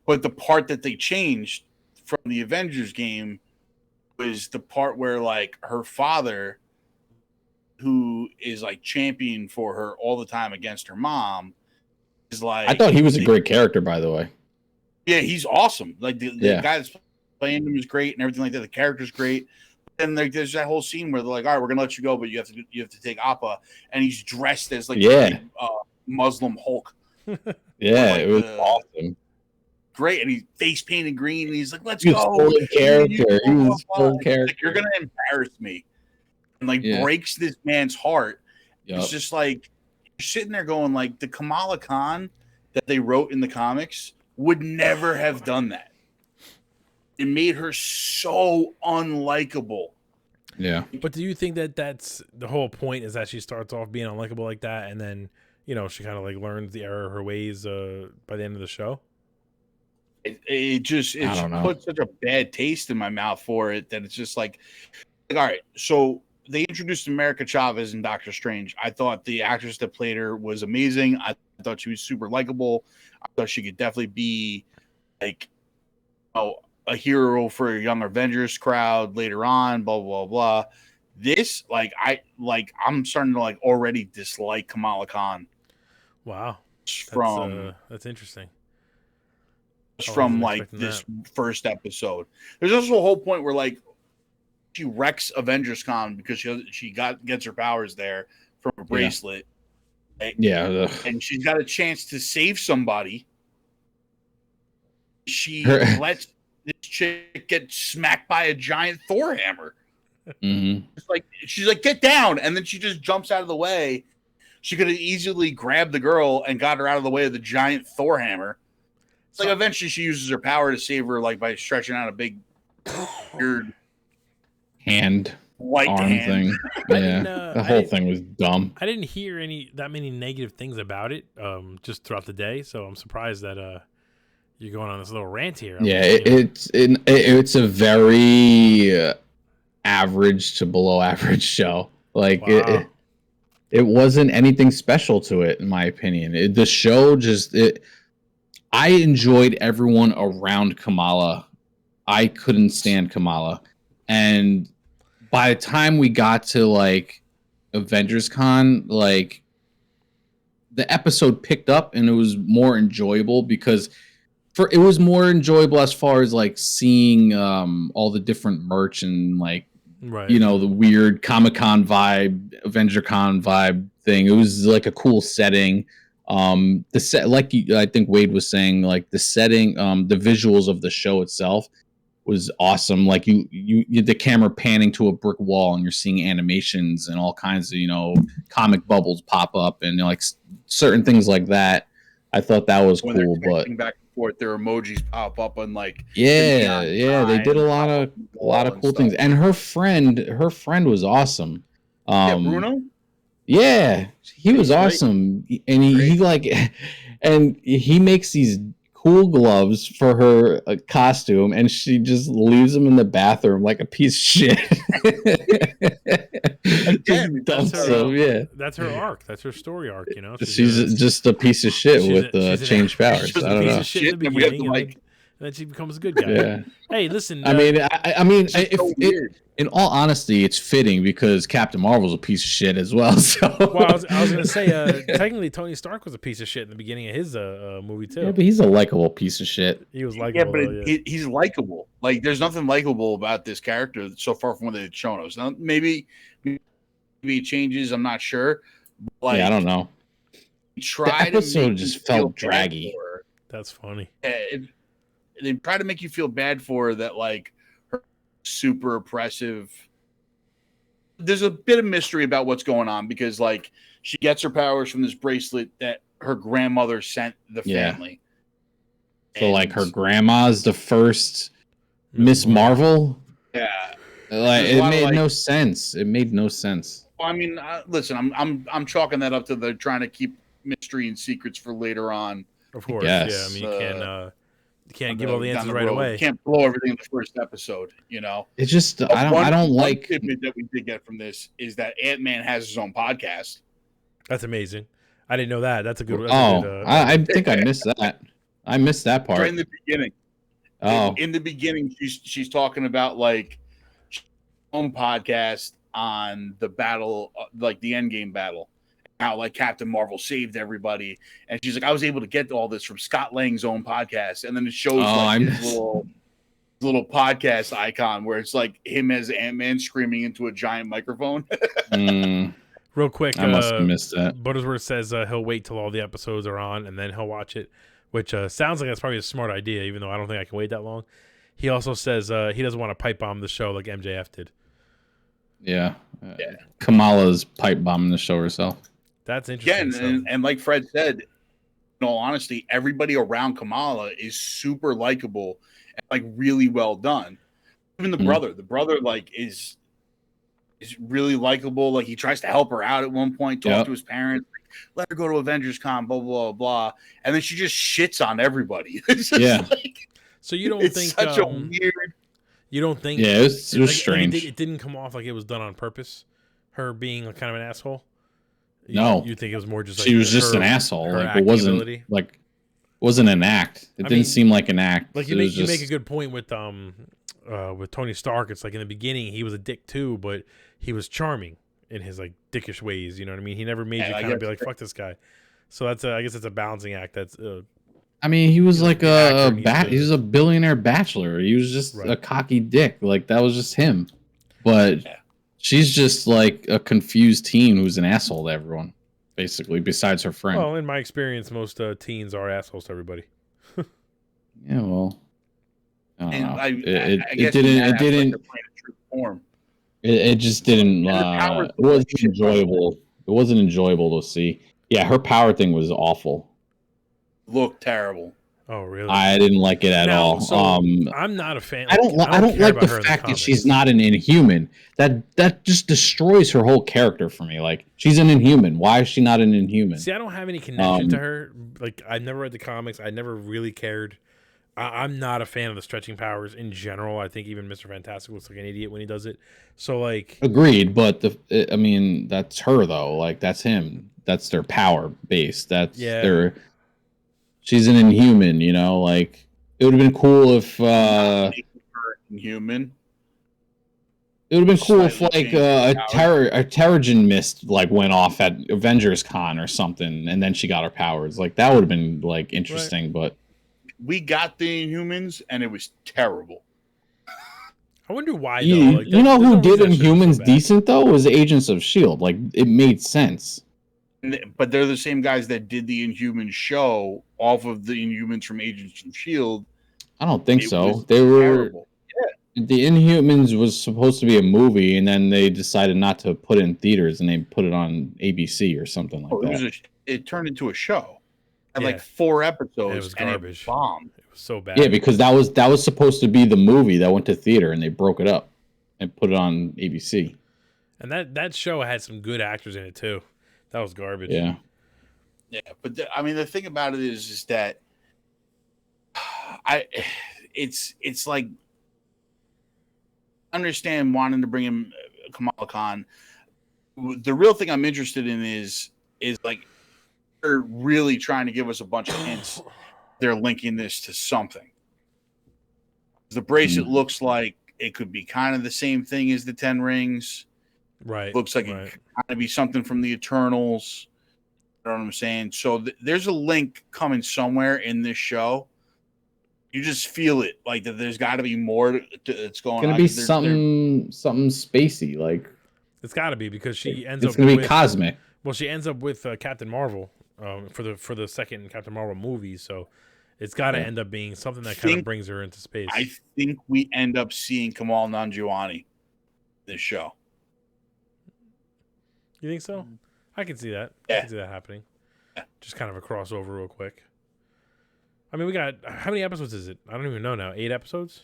But the part that they changed from the Avengers game was the part where like her father, who is like champion for her all the time against her mom, is like, I thought he was a great character, by the way. Yeah, he's awesome. Like the guy that's playing him is great and everything like that. The character's great. And like there's that whole scene where they're like, all right, we're gonna let you go, but you have to take Appa, and he's dressed as like a Muslim Hulk. Yeah, like, it was awesome. Great, and he's face painted green, and he's like, "Let's go." Full character. He was full character. Like, you're gonna embarrass me, and like breaks this man's heart. Yep. It's just like you're sitting there going, like, the Kamala Khan that they wrote in the comics would never have done that. It made her so unlikable. Yeah. But do you think that that's the whole point, is that she starts off being unlikable like that, and then, you know, she kind of like learns the error of her ways by the end of the show? It just put such a bad taste in my mouth for it that it's just like, all right, so they introduced America Chavez in Doctor Strange. I thought the actress that played her was amazing. I thought she was super likable. I thought she could definitely be like, a hero for a young Avengers crowd later on, blah, blah, blah. This, I'm starting to like already dislike Kamala Khan. Wow. That's interesting. From like this first episode. There's also a whole point where like she wrecks Avengers Con because she gets her powers there from a bracelet. Yeah. And she's got a chance to save somebody. She lets this chick get smacked by a giant Thor hammer. Mm-hmm. She's like, get down, and then she just jumps out of the way. She could have easily grabbed the girl and got her out of the way of the giant Thor hammer. It's like eventually she uses her power to save her, like by stretching out a big weird arm thing. Yeah, the whole thing was dumb. I didn't hear that many negative things about it just throughout the day, so I'm surprised that you're going on this little rant here. It's a very average to below average show. Like it wasn't anything special to it, in my opinion. The show I enjoyed everyone around Kamala. I couldn't stand Kamala, and by the time we got to like Avengers Con, like the episode picked up and it was more enjoyable because it was more enjoyable as far as like seeing all the different merch and like, you know, the weird Comic-Con vibe, Avenger Con vibe thing. It was like a cool setting. The set, like I think Wade was saying, like the setting, the visuals of the show itself was awesome. Like you the camera panning to a brick wall and you're seeing animations and all kinds of, you know, comic bubbles pop up and like certain things like that. I thought that was cool, but back and forth, their emojis pop up and like they did a lot of cool things. And her friend was awesome. Bruno. Yeah, he was awesome, and he like, and he makes these cool gloves for her costume, and she just leaves them in the bathroom like a piece of shit. That's her arc. That's her story arc. You know, she's just a piece of shit with changed powers. I don't know. Shit in the beginning, and then she becomes a good guy. Yeah. Hey, listen. I mean, in all honesty, it's fitting because Captain Marvel's a piece of shit as well. So, well, I was going to say, technically, Tony Stark was a piece of shit in the beginning of his movie too. Yeah, but he's a likable piece of shit. He was likable. Yeah, but he's likable. Like, there's nothing likable about this character so far from what they've shown us. Now, maybe it changes. I'm not sure. Like, I don't know. The episode just felt draggy. That's funny. They try to make you feel bad for her, that like her super oppressive. There's a bit of mystery about what's going on, because like she gets her powers from this bracelet that her grandmother sent the family. So like her grandma's the first Miss Marvel. Yeah, like it made no sense. It made no sense. Well, I mean, listen, I'm chalking that up to they're trying to keep mystery and secrets for later on. Of course, yeah. I mean, you can't give all the answers right away. You can't blow everything in the first episode. You know, it's just I don't like. One tidbit that we did get from this is that Ant-Man has his own podcast. That's amazing. I didn't know that. That's a good. I think I missed that. I missed that part right in the beginning. Oh, in the beginning, she's talking about like own podcast on the battle, like the Endgame battle, how like Captain Marvel saved everybody, and she's like, I was able to get all this from Scott Lang's own podcast, and then it shows his little podcast icon where it's like him as Ant-Man screaming into a giant microphone. Real quick, I must have missed that. Buttersworth says he'll wait till all the episodes are on and then he'll watch it, which sounds like that's probably a smart idea, even though I don't think I can wait that long. He also says he doesn't want to pipe bomb the show like MJF did. Yeah. Kamala's pipe bombing the show herself. That's interesting. Yeah, and like Fred said, in all honesty, everybody around Kamala is super likable and like really well done. Even the brother like is really likable. Like he tries to help her out at one point, talk to his parents, let her go to Avengers Con, blah blah blah, and then she just shits on everybody. It's just like, so you don't think such a weird? You don't think? Yeah, it was strange. It didn't come off like it was done on purpose. Her being like kind of an asshole. No, you think it was more just like she was just an asshole. Like it wasn't an act. It didn't seem like an act. Like you make a good point with Tony Stark. It's like in the beginning he was a dick too, but he was charming in his like dickish ways. You know what I mean? He never made you kind of be like, fuck this guy. So that's I guess it's a balancing act. That's I mean, he was like he was a billionaire bachelor. He was just a cocky dick. Like that was just him. But she's just like a confused teen who's an asshole to everyone, basically, besides her friend. Well, in my experience, most teens are assholes to everybody. Yeah, well, I don't know. It just didn't. It wasn't enjoyable. It wasn't enjoyable to see. Yeah, her power thing was awful. Looked terrible. Oh, really? I didn't like it at all. So I'm not a fan. I don't like the fact that she's not an Inhuman. That just destroys her whole character for me. Like she's an Inhuman. Why is she not an Inhuman? See, I don't have any connection to her. Like I've never read the comics. I never really cared. I'm not a fan of the stretching powers in general. I think even Mr. Fantastic looks like an idiot when he does it. So like, agreed. But I mean, that's her though. Like that's him. That's their power base. That's their. She's an Inhuman, you know. Like it would have been cool if Inhuman. It would have been cool if like a Terrigen mist like went off at Avengers Con or something, and then she got her powers. Like that would have been like interesting, but we got the Inhumans and it was terrible. I wonder why. Though. You know who did Inhumans decent though was Agents of S.H.I.E.L.D. Like it made sense. But they're the same guys that did the Inhuman show off of the Inhumans from Agents of S.H.I.E.L.D. I don't think so. They were terrible. The Inhumans was supposed to be a movie, and then they decided not to put it in theaters, and they put it on ABC or something like that. It turned into a show. It had like 4 episodes. And it was garbage. It bombed. It was so bad. Yeah, because that was supposed to be the movie that went to theater, and they broke it up and put it on ABC. And that show had some good actors in it too. That was garbage. Yeah. Yeah, but I mean, the thing about it is that it's like understand wanting to bring him Kamala Khan. The real thing I'm interested in is like they're really trying to give us a bunch of hints. They're linking this to something. The bracelet looks like it could be kind of the same thing as the 10 rings. Right. Looks like it could kind of be something from the Eternals. You know what I'm saying? So there's a link coming somewhere in this show. You just feel it, like that. There's got to be more that's going on. It's gonna be something spacey, like it's got to be because she ends up. It's gonna be cosmic. Well, she ends up with Captain Marvel for the second Captain Marvel movie. So it's got to end up being something that kind of brings her into space. I think we end up seeing Kamal Nanjiani this show. You think so? I can see that. Yeah. I can see that happening. Yeah. Just kind of a crossover real quick. I mean, we got, how many episodes is it? I don't even know now. 8 episodes?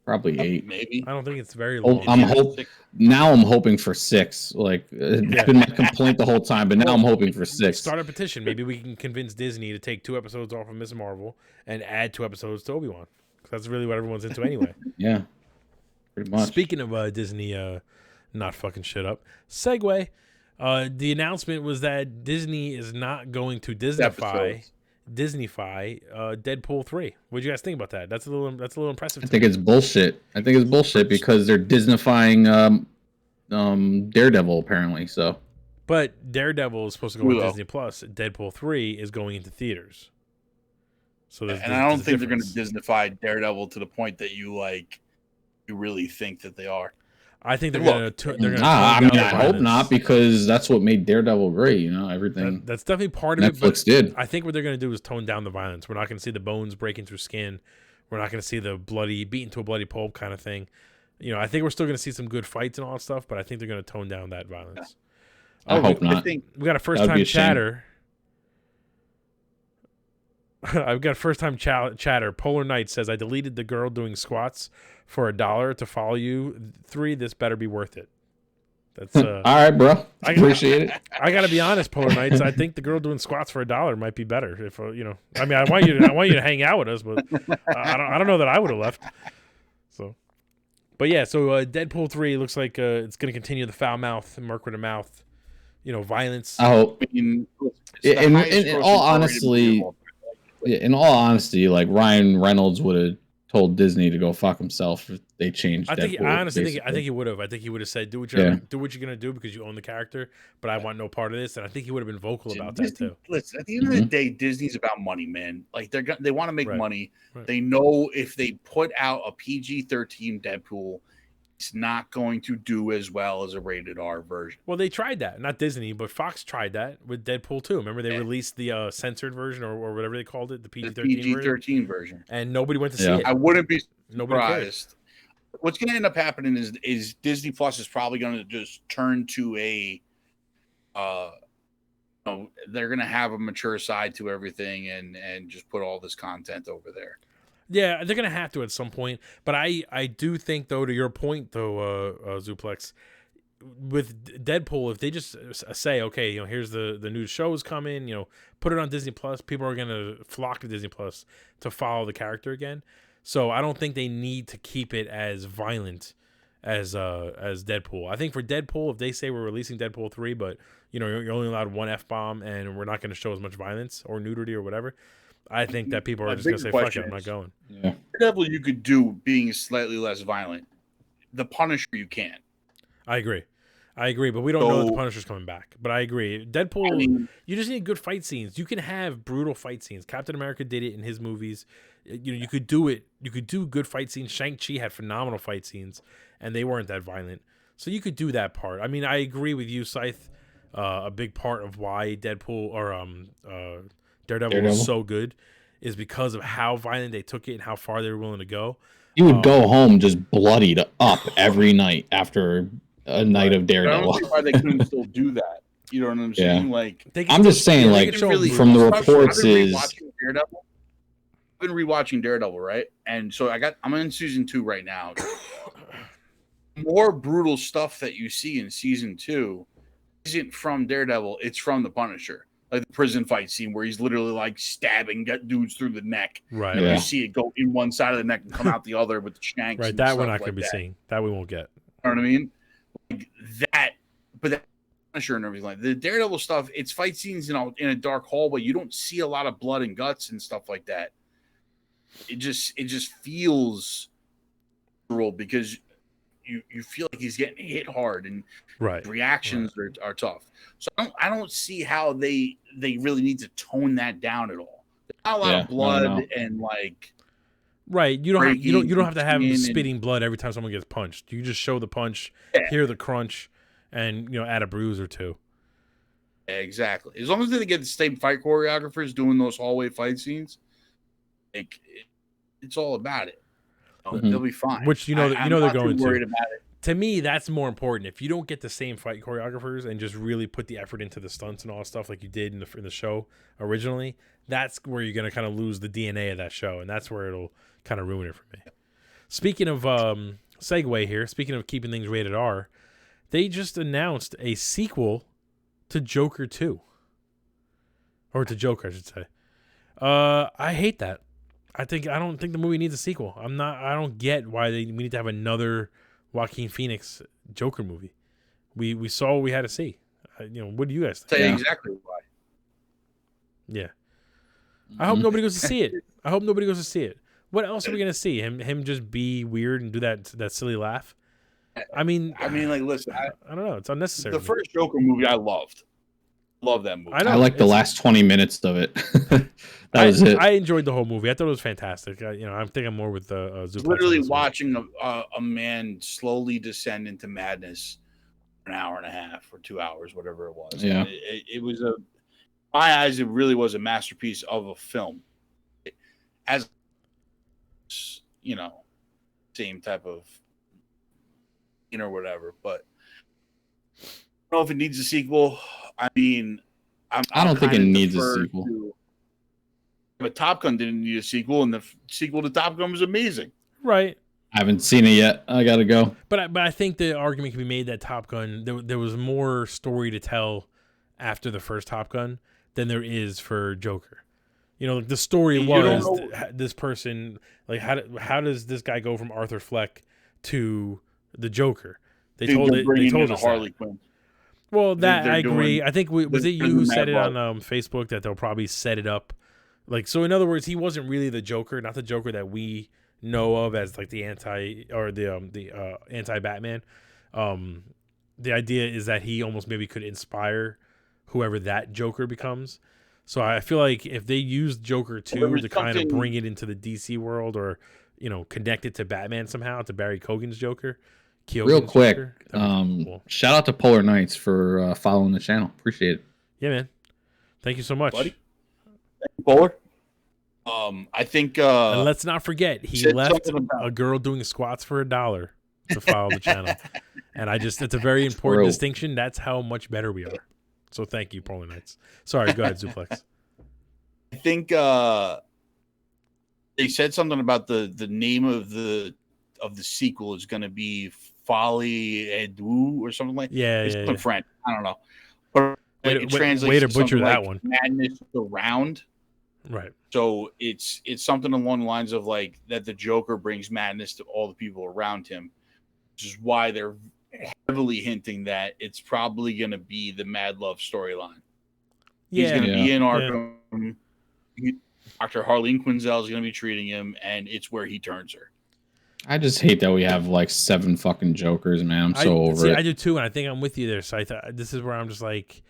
Probably 8. Maybe. I don't think it's very long. I'm hoping for 6. Like, it's been my complaint the whole time, but now I'm hoping for 6. Start a petition. Maybe we can convince Disney to take 2 episodes off of Ms. Marvel and add 2 episodes to Obi-Wan. Because that's really what everyone's into anyway. Yeah. Pretty much. Speaking of Disney not fucking shit up, segue. The announcement was that Disney is not going to Disneyfy Deadpool 3. What do you guys think about that? That's a little impressive. I think it's bullshit. Because they're Disneyfying Daredevil apparently. So, but Daredevil is supposed to go on Disney Plus. Deadpool 3 is going into theaters. So I don't think they're going to Disneyfy Daredevil to the point that you really think that they are. I think they're going to. I hope not, because that's what made Daredevil great. You know, everything. That's definitely part of it. Netflix did. I think what they're going to do is tone down the violence. We're not going to see the bones breaking through skin. We're not going to see the beaten to a bloody pulp kind of thing. You know, I think we're still going to see some good fights and all that stuff, but I think they're going to tone down that violence. I hope not. We got a first-time chatter. I've got first-time chatter. Polar Knight says, I deleted the girl doing squats for $1 to follow you. 3, this better be worth it. That's all right, bro. Appreciate it. I gotta be honest, Polar Knights. I think the girl doing squats for $1 might be better. If I mean, I want you to hang out with us, but I don't know that I would have left. So, but yeah, so Deadpool 3 looks like it's gonna continue the foul mouth, Merc with a mouth, violence. I hope. In all honesty, like Ryan Reynolds would have told Disney to go fuck himself if they changed. I think he would have. I think he would have said, "Do what you're gonna do because you own the character." But I want no part of this, and I think he would have been vocal about that too. Listen, at the end of the day, Disney's about money, man. Like they want to make money. Right. They know if they put out a PG-13 Deadpool, it's not going to do as well as a rated R version. Well, they tried that. Not Disney, but Fox tried that with Deadpool 2. Remember, they released the censored version or whatever they called it, the PG-13 version. And nobody went to see it. I wouldn't be surprised. What's going to end up happening is Disney Plus is probably going to just turn to a they're going to have a mature side to everything and just put all this content over there. Yeah, they're gonna have to at some point, but I do think, though, to your point, though, Zuplex, with Deadpool, if they just say, okay, here's the new shows coming, put it on Disney Plus, people are gonna flock to Disney Plus to follow the character again. So I don't think they need to keep it as violent as Deadpool. I think for Deadpool, if they say we're releasing Deadpool 3, but you're only allowed 1 F-bomb and we're not going to show as much violence or nudity or whatever, I think that people are just going to say, fuck it, I'm not going. Yeah. Daredevil you could do being slightly less violent. The Punisher you can't. I agree, but we don't know that the Punisher's coming back. But I agree. Deadpool, you just need good fight scenes. You can have brutal fight scenes. Captain America did it in his movies. You could do it. You could do good fight scenes. Shang-Chi had phenomenal fight scenes, and they weren't that violent. So you could do that part. I mean, I agree with you, Scythe. A big part of why Deadpool or Daredevil was so good is because of how violent they took it and how far they were willing to go. You would go home just bloodied up every night after a night of Daredevil. I don't see why they couldn't still do that. You know what I'm saying? Yeah. Like, I'm just saying, like, from the reports I've been rewatching Daredevil, right? And so I'm in season 2 right now. More brutal stuff that you see in season 2 isn't from Daredevil; it's from the Punisher. Like the prison fight scene where he's literally like stabbing dudes through the neck. Right. And you see it go in one side of the neck and come out the other with the shanks. Right. That we're not going to be seeing. That we won't get. You know what I mean? Like that, but that Punisher and everything. Like the Daredevil stuff, it's fight scenes in a dark hallway. You don't see a lot of blood and guts and stuff like that. It just feels real because you feel like he's getting hit hard and reactions are tough. So I don't see how they really need to tone that down at all. There's not a lot of blood and like you don't have to have spitting blood every time someone gets punched. You just show the punch, hear the crunch, and add a bruise or two. Exactly. As long as they get the same fight choreographers doing those hallway fight scenes, it's all about it. They'll be fine. Which they're going worried to. About it. To me, that's more important. If you don't get the same fight choreographers and just really put the effort into the stunts and all that stuff like you did in the show originally, that's where you're going to kind of lose the DNA of that show, and that's where it'll kind of ruin it for me. Speaking of segue here, speaking of keeping things rated R, they just announced a sequel to Joker 2. Or to Joker, I should say. I hate that. I don't think the movie needs a sequel. I don't get why we need to have another Joaquin Phoenix Joker movie. We saw what we had to see. What do you guys think? Say exactly why. Yeah. I hope nobody goes to see it. What else are we gonna see? Him just be weird and do that silly laugh? I mean, like, listen, I don't know. It's unnecessary. The first Joker movie I loved. Love that movie. I like the last 20 minutes of it. That was it. I enjoyed the whole movie. I thought it was fantastic. I think I'm more with the Zuplex. Literally watching a man slowly descend into madness for an hour and a half or 2 hours, whatever it was. Yeah. It was my eyes, it really was a masterpiece of a film. As same type of or whatever, but I don't know if it needs a sequel. I mean, I don't think it needs a sequel. But Top Gun didn't need a sequel, and the sequel to Top Gun was amazing. Right. I haven't seen it yet. I gotta go. But I think the argument can be made that Top Gun, there was more story to tell after the first Top Gun than there is for Joker. The story was this person, like, how does this guy go from Arthur Fleck to the Joker? They told us Harley Quinn. Well, that I agree. I think was it you who said it on Facebook that they'll probably set it up, like, so. In other words, he wasn't really the Joker, not the Joker that we know of as like the anti-Batman. The idea is that he almost maybe could inspire whoever that Joker becomes. So I feel like if they use Joker 2 to kind of bring it into the DC world, or connect it to Batman somehow, to Barry Keoghan's Joker. Real quick, cool. Shout out to Polar Knights for following the channel. Appreciate it. Yeah, man. Thank you so much, buddy. Thank you, Polar. I think. And let's not forget, he left a girl doing squats for $1 to follow the channel, and it's a very important distinction. That's how much better we are. So thank you, Polar Knights. Sorry, go ahead, Zuplex. I think they said something about the name of the sequel is going to be Folly Edu or something like that. Yeah, it's yeah. French. I don't know. But it translates way to butcher that like one. Madness Around. Right. So it's something along the lines of like that the Joker brings madness to all the people around him, which is why they're heavily hinting that it's probably going to be the Mad Love storyline. He's going to be in Arkham. Yeah. Dr. Harleen Quinzel is going to be treating him, and it's where he turns her. I just hate that we have like 7 fucking Jokers, man. I'm so over it. I do too, and I think I'm with you there. So this is where I'm just like,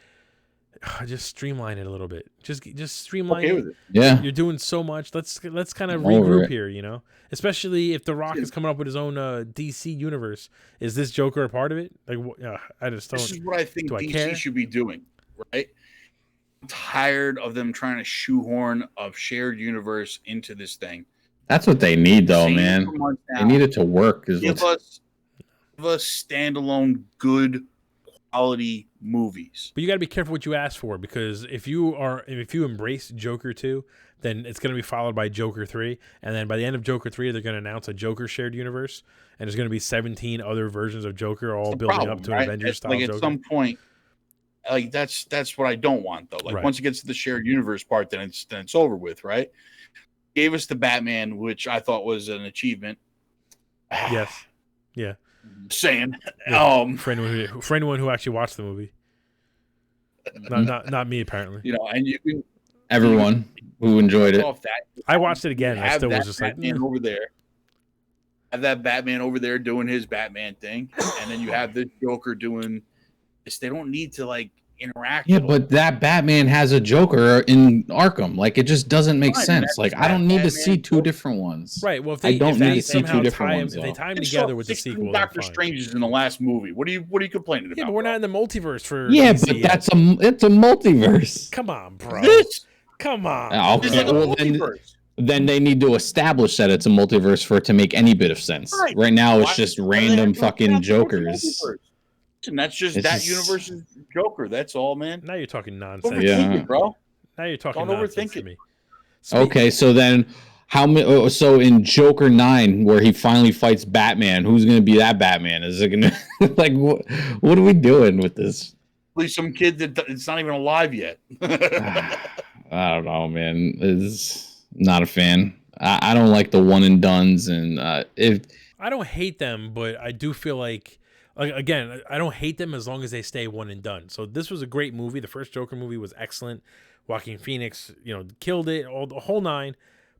just streamline it a little bit. Just streamline it. With it. Yeah, you're doing so much. Let's kind of regroup here, Especially if The Rock is coming up with his own DC universe. Is this Joker a part of it? Like, I just don't. This is what I think DC should be doing, right? I'm tired of them trying to shoehorn a shared universe into this thing. That's what they need, though, man. They need it to work. Give us standalone, good quality movies. But you got to be careful what you ask for, because if you embrace Joker 2, then it's going to be followed by Joker 3, and then by the end of Joker 3, they're going to announce a Joker shared universe, and there's going to be 17 other versions of Joker, all building up to an Avengers style Joker. At some point, like that's what I don't want, though. Like once it gets to the shared universe part, then it's over with, right? Gave us the Batman, which I thought was an achievement. Yes. Yeah. Saying. Yeah. For anyone who actually watched the movie. Not me, apparently. And you can everyone who enjoyed it. I watched it again. I still was just Batman like over there. Have that Batman over there doing his Batman thing, and then you have the Joker doing this. They don't need to like interact. Yeah, but that Batman has a Joker in Arkham. Like, it just doesn't make sense. Like, I don't need to see two different ones. Right. Well, if I don't need to see somehow two different ones. if they tie them together with the sequel, Doctor Strange's in the last movie. What are you complaining about? Yeah, but we're not in the multiverse for. Yeah, DC but yet. it's a multiverse. Come on, bro. This Come on. is like a multiverse. Then they need to establish that it's a multiverse for it to make any bit of sense. Right now, it's just random fucking Jokers. And that's just universe's Joker. That's all, man. Now you're talking nonsense. Overthink it, bro. Now you're talking Don't nonsense overthink to it. me. Okay, so then how many? So in Joker 9, where he finally fights Batman, who's going to be that Batman? Is it going to like what are we doing with this? Please, some kid it's not even alive yet. I don't know, man. It's not a fan. I don't like the one and dones, and I don't hate them, but I do feel like again, I don't hate them as long as they stay one and done. So this was a great movie. The first Joker movie was excellent. Joaquin Phoenix, killed it, the whole nine.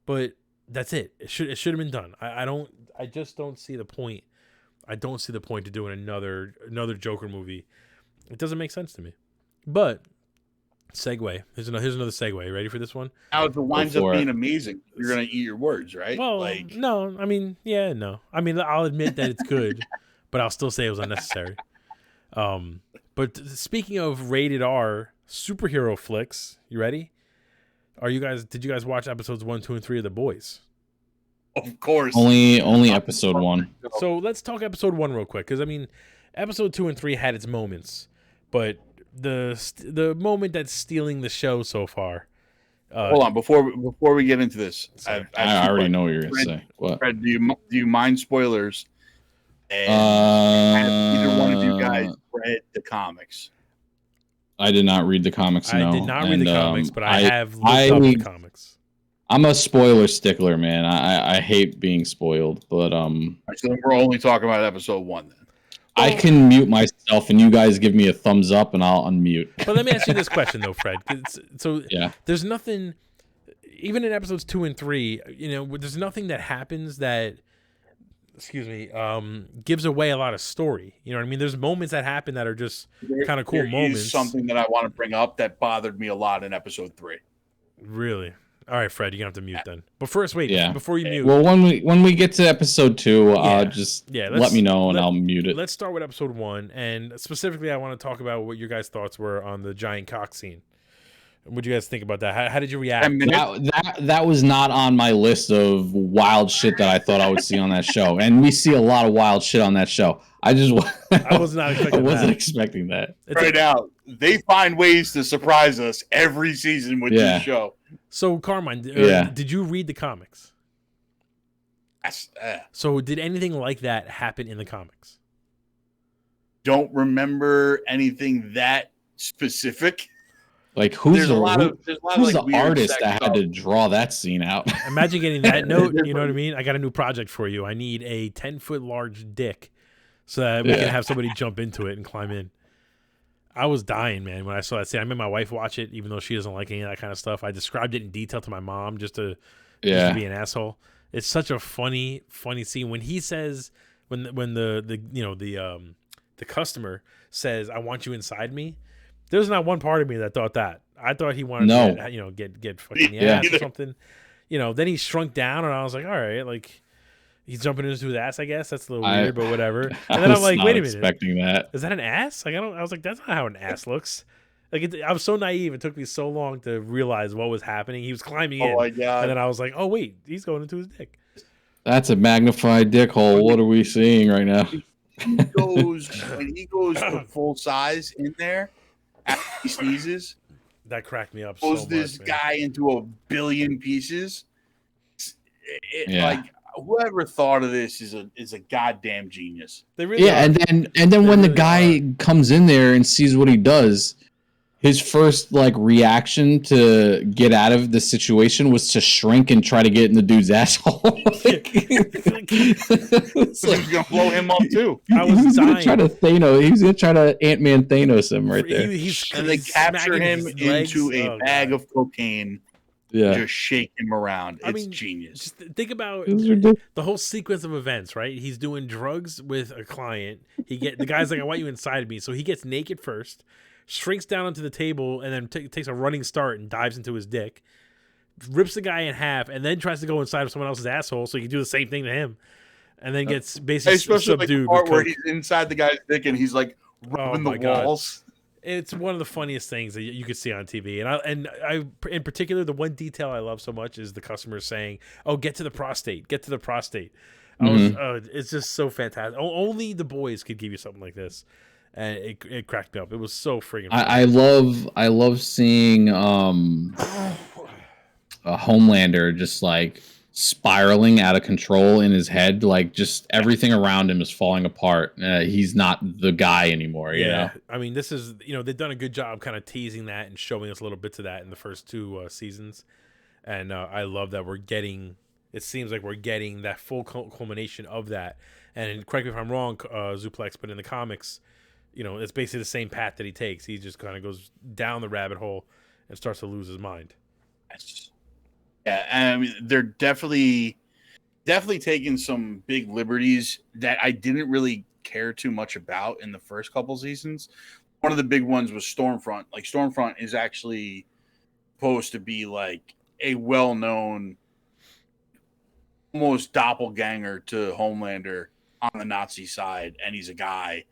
But that's it. It should have been done. I just don't see the point. I don't see the point to doing another Joker movie. It doesn't make sense to me. But segue. Here's another segue. Ready for this one? Now, if it winds up being amazing, you're gonna eat your words, right? Well, no. I mean, yeah, no. I mean, I'll admit that it's good, but I'll still say it was unnecessary. But speaking of rated R superhero flicks, you ready? Did you guys watch episodes 1, 2, and 3 of The Boys? Of course. Only episode 1. So let's talk episode 1 real quick, because I mean, episode 2 and 3 had its moments, but the moment that's stealing the show so far. Hold on, before we get into this, I already know what you're gonna say. What? Fred, do you mind spoilers? And have either one of you guys read the comics? I did not read the comics. I did not read the comics, but I have looked up the comics. I'm a spoiler stickler, man. I hate being spoiled, but So we're only talking about episode 1 then. I can mute myself, and you guys give me a thumbs up, and I'll unmute. But let me ask you this question, though, Fred. So yeah, there's nothing, even in episodes 2 and 3, there's nothing that happens that, gives away a lot of story. You know what I mean? There's moments that happen that are just kind of cool moments. Is something that I want to bring up that bothered me a lot in episode 3. Really? All right, Fred, you're going to have to mute then. But first, wait, before you mute. Well, when we get to episode 2, let me know, and I'll mute it. Let's start with episode 1, and specifically, I want to talk about what your guys' thoughts were on the giant cock scene. What do you guys think about that? How did you react? That was not on my list of wild shit that I thought I would see on that show, and we see a lot of wild shit on that show. I was not expecting. I wasn't expecting that. Right now, they find ways to surprise us every season with this show. So, Carmine, did you read the comics? So, did anything like that happen in the comics? Don't remember anything that specific. Like, who's the artist that had to draw that scene out? Imagine getting that note. You know what I mean? I got a new project for you. I need a 10-foot large dick so that we can have somebody jump into it and climb in. I was dying, man, when I saw that scene. I made my wife watch it, even though she doesn't like any of that kind of stuff. I described it in detail to my mom just to be an asshole. It's such a funny scene when he says when the customer says, "I want you inside me." There's not one part of me that thought that. I thought he wanted to get fucking the ass or something. Then he shrunk down, and I was like, all right, like he's jumping into his ass. I guess that's a little weird, but whatever. And then I'm like, wait a minute, expecting that. Is that an ass? Like I was like, that's not how an ass looks. Like I was so naive. It took me so long to realize what was happening. He was climbing in, my God. And then I was like, oh wait, he's going into his dick. That's a magnified dick hole. What are we seeing right now? When he goes to full size in there. After he sneezes, that cracked me up. Blows this guy into a billion pieces. Like whoever thought of this is a goddamn genius. They really are. And then when the guy comes in there and sees what he does, his first reaction to get out of the situation was to shrink and try to get in the dude's asshole. He's gonna blow him up too. I was dying. Gonna try to Thanos. He's gonna try to Ant-Man Thanos him right there. And they capture him into a bag of cocaine. Just shake him around. It's genius. Just think about the whole sequence of events, right? He's doing drugs with a client. The guy's like, I want you inside of me. So he gets naked first, shrinks down onto the table, and then takes a running start and dives into his dick, rips the guy in half, and then tries to go inside of someone else's asshole so he can do the same thing to him, and then gets basically especially subdued. Like the part where he's inside the guy's dick and he's like rubbing the walls. It's one of the funniest things that you could see on TV, and I in particular, the one detail I love so much is the customers saying, "Oh, get to the prostate, get to the prostate." It's just so fantastic. Only the boys could give you something like this, and it cracked me up. It was so freaking. I love seeing a Homelander just like spiraling out of control in his head, like just everything around him is falling apart. He's not the guy anymore. You know? I mean, this is they've done a good job kind of teasing that and showing us little bits of that in the first 2 seasons, and I love that we're getting. It seems like we're getting that full culmination of that. And correct me if I'm wrong, Zuplex, but in the comics, it's basically the same path that he takes. He just kind of goes down the rabbit hole and starts to lose his mind. Yeah, I mean, they're definitely taking some big liberties that I didn't really care too much about in the first couple seasons. One of the big ones was Stormfront. Like, Stormfront is actually supposed to be like a well-known, almost doppelganger to Homelander on the Nazi side, and he's a guy,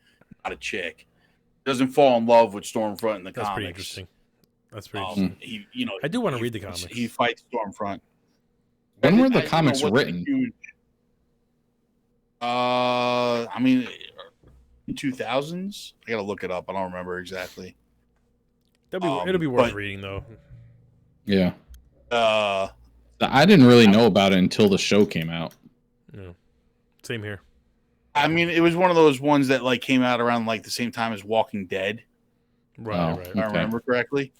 not a chick. Doesn't fall in love with Stormfront in the comics. Pretty interesting. That's pretty interesting. I do want to read the comics. He fights Stormfront. When were the comics written? I mean, in 2000s. I gotta look it up. I don't remember exactly. It'll be worth reading though. Yeah. I didn't really know about it until the show came out. Yeah. Same here. I mean, it was one of those ones that like came out around like the same time as Walking Dead. Right. If I remember correctly.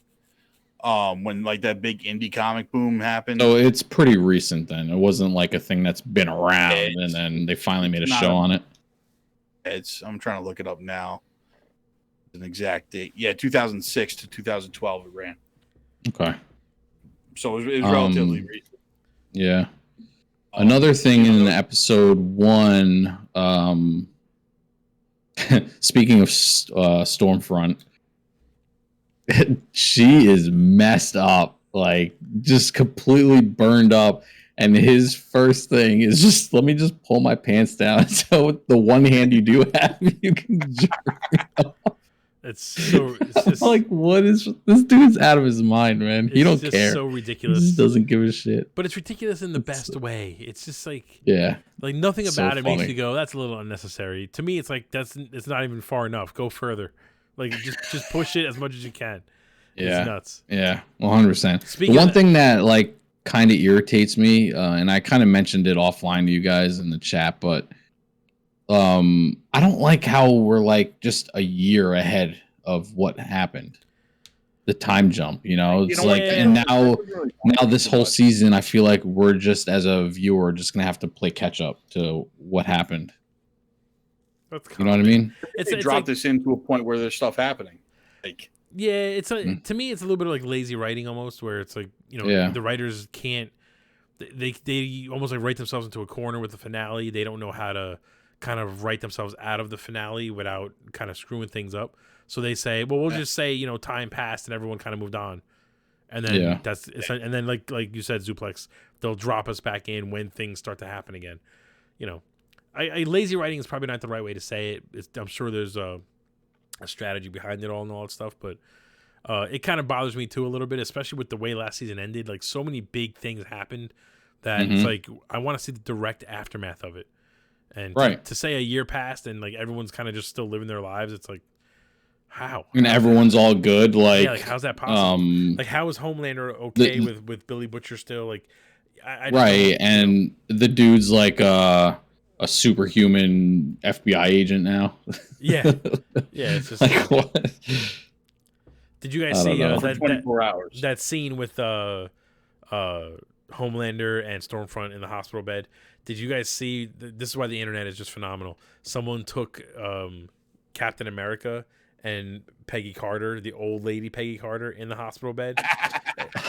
When like that big indie comic boom happened. So it's pretty recent then. It wasn't like a thing that's been around and then they finally made a show on it. I'm trying to look it up now. An exact date. Yeah, 2006 to 2012 it ran. Okay. So it was relatively recent. Yeah. Another thing in episode 1, speaking of Stormfront, she is messed up, like just completely burned up. And his first thing is just, let me just pull my pants down. So with the one hand you do have, you can jerk off. It's just like, what is this dude's out of his mind, man? He don't care. So ridiculous. He just doesn't give a shit. But it's ridiculous in the best way. It's just like, yeah, like nothing about so it funny. makes you go, that's a little unnecessary. To me, it's like it's not even far enough. Go further. Like just push it as much as you can. Yeah, it's nuts. Yeah, 100%. The one thing that like kind of irritates me, and I kind of mentioned it offline to you guys in the chat, but I don't like how we're like just a year ahead of what happened. The time jump, it's like, and now this whole season, I feel like we're just as a viewer just gonna have to play catch up to what happened. You know what I mean? They dropped this into a point where there's stuff happening. Like, yeah, it's to me, it's a little bit of like lazy writing almost, where it's like the writers can't. They almost like write themselves into a corner with the finale. They don't know how to kind of write themselves out of the finale without kind of screwing things up. So they say, well, we'll just say, time passed and everyone kind of moved on. And then and then like you said, Zuplex, they'll drop us back in when things start to happen again. Lazy writing is probably not the right way to say it. I'm sure there's a strategy behind it all and all that stuff, but it kind of bothers me too a little bit, especially with the way last season ended. Like so many big things happened that it's like, I want to see the direct aftermath of it. And to say a year passed and like everyone's kind of just still living their lives, it's like, how? And everyone's all good. Like, how's that possible? Like, how is Homelander okay with Billy Butcher still? Like, I and the dude's like a superhuman FBI agent now. Yeah. It's just like what? Did you guys see for 24 hours that scene with Homelander and Stormfront in the hospital bed? Did you guys see? This is why the internet is just phenomenal. Someone took Captain America and Peggy Carter, the old lady Peggy Carter, in the hospital bed.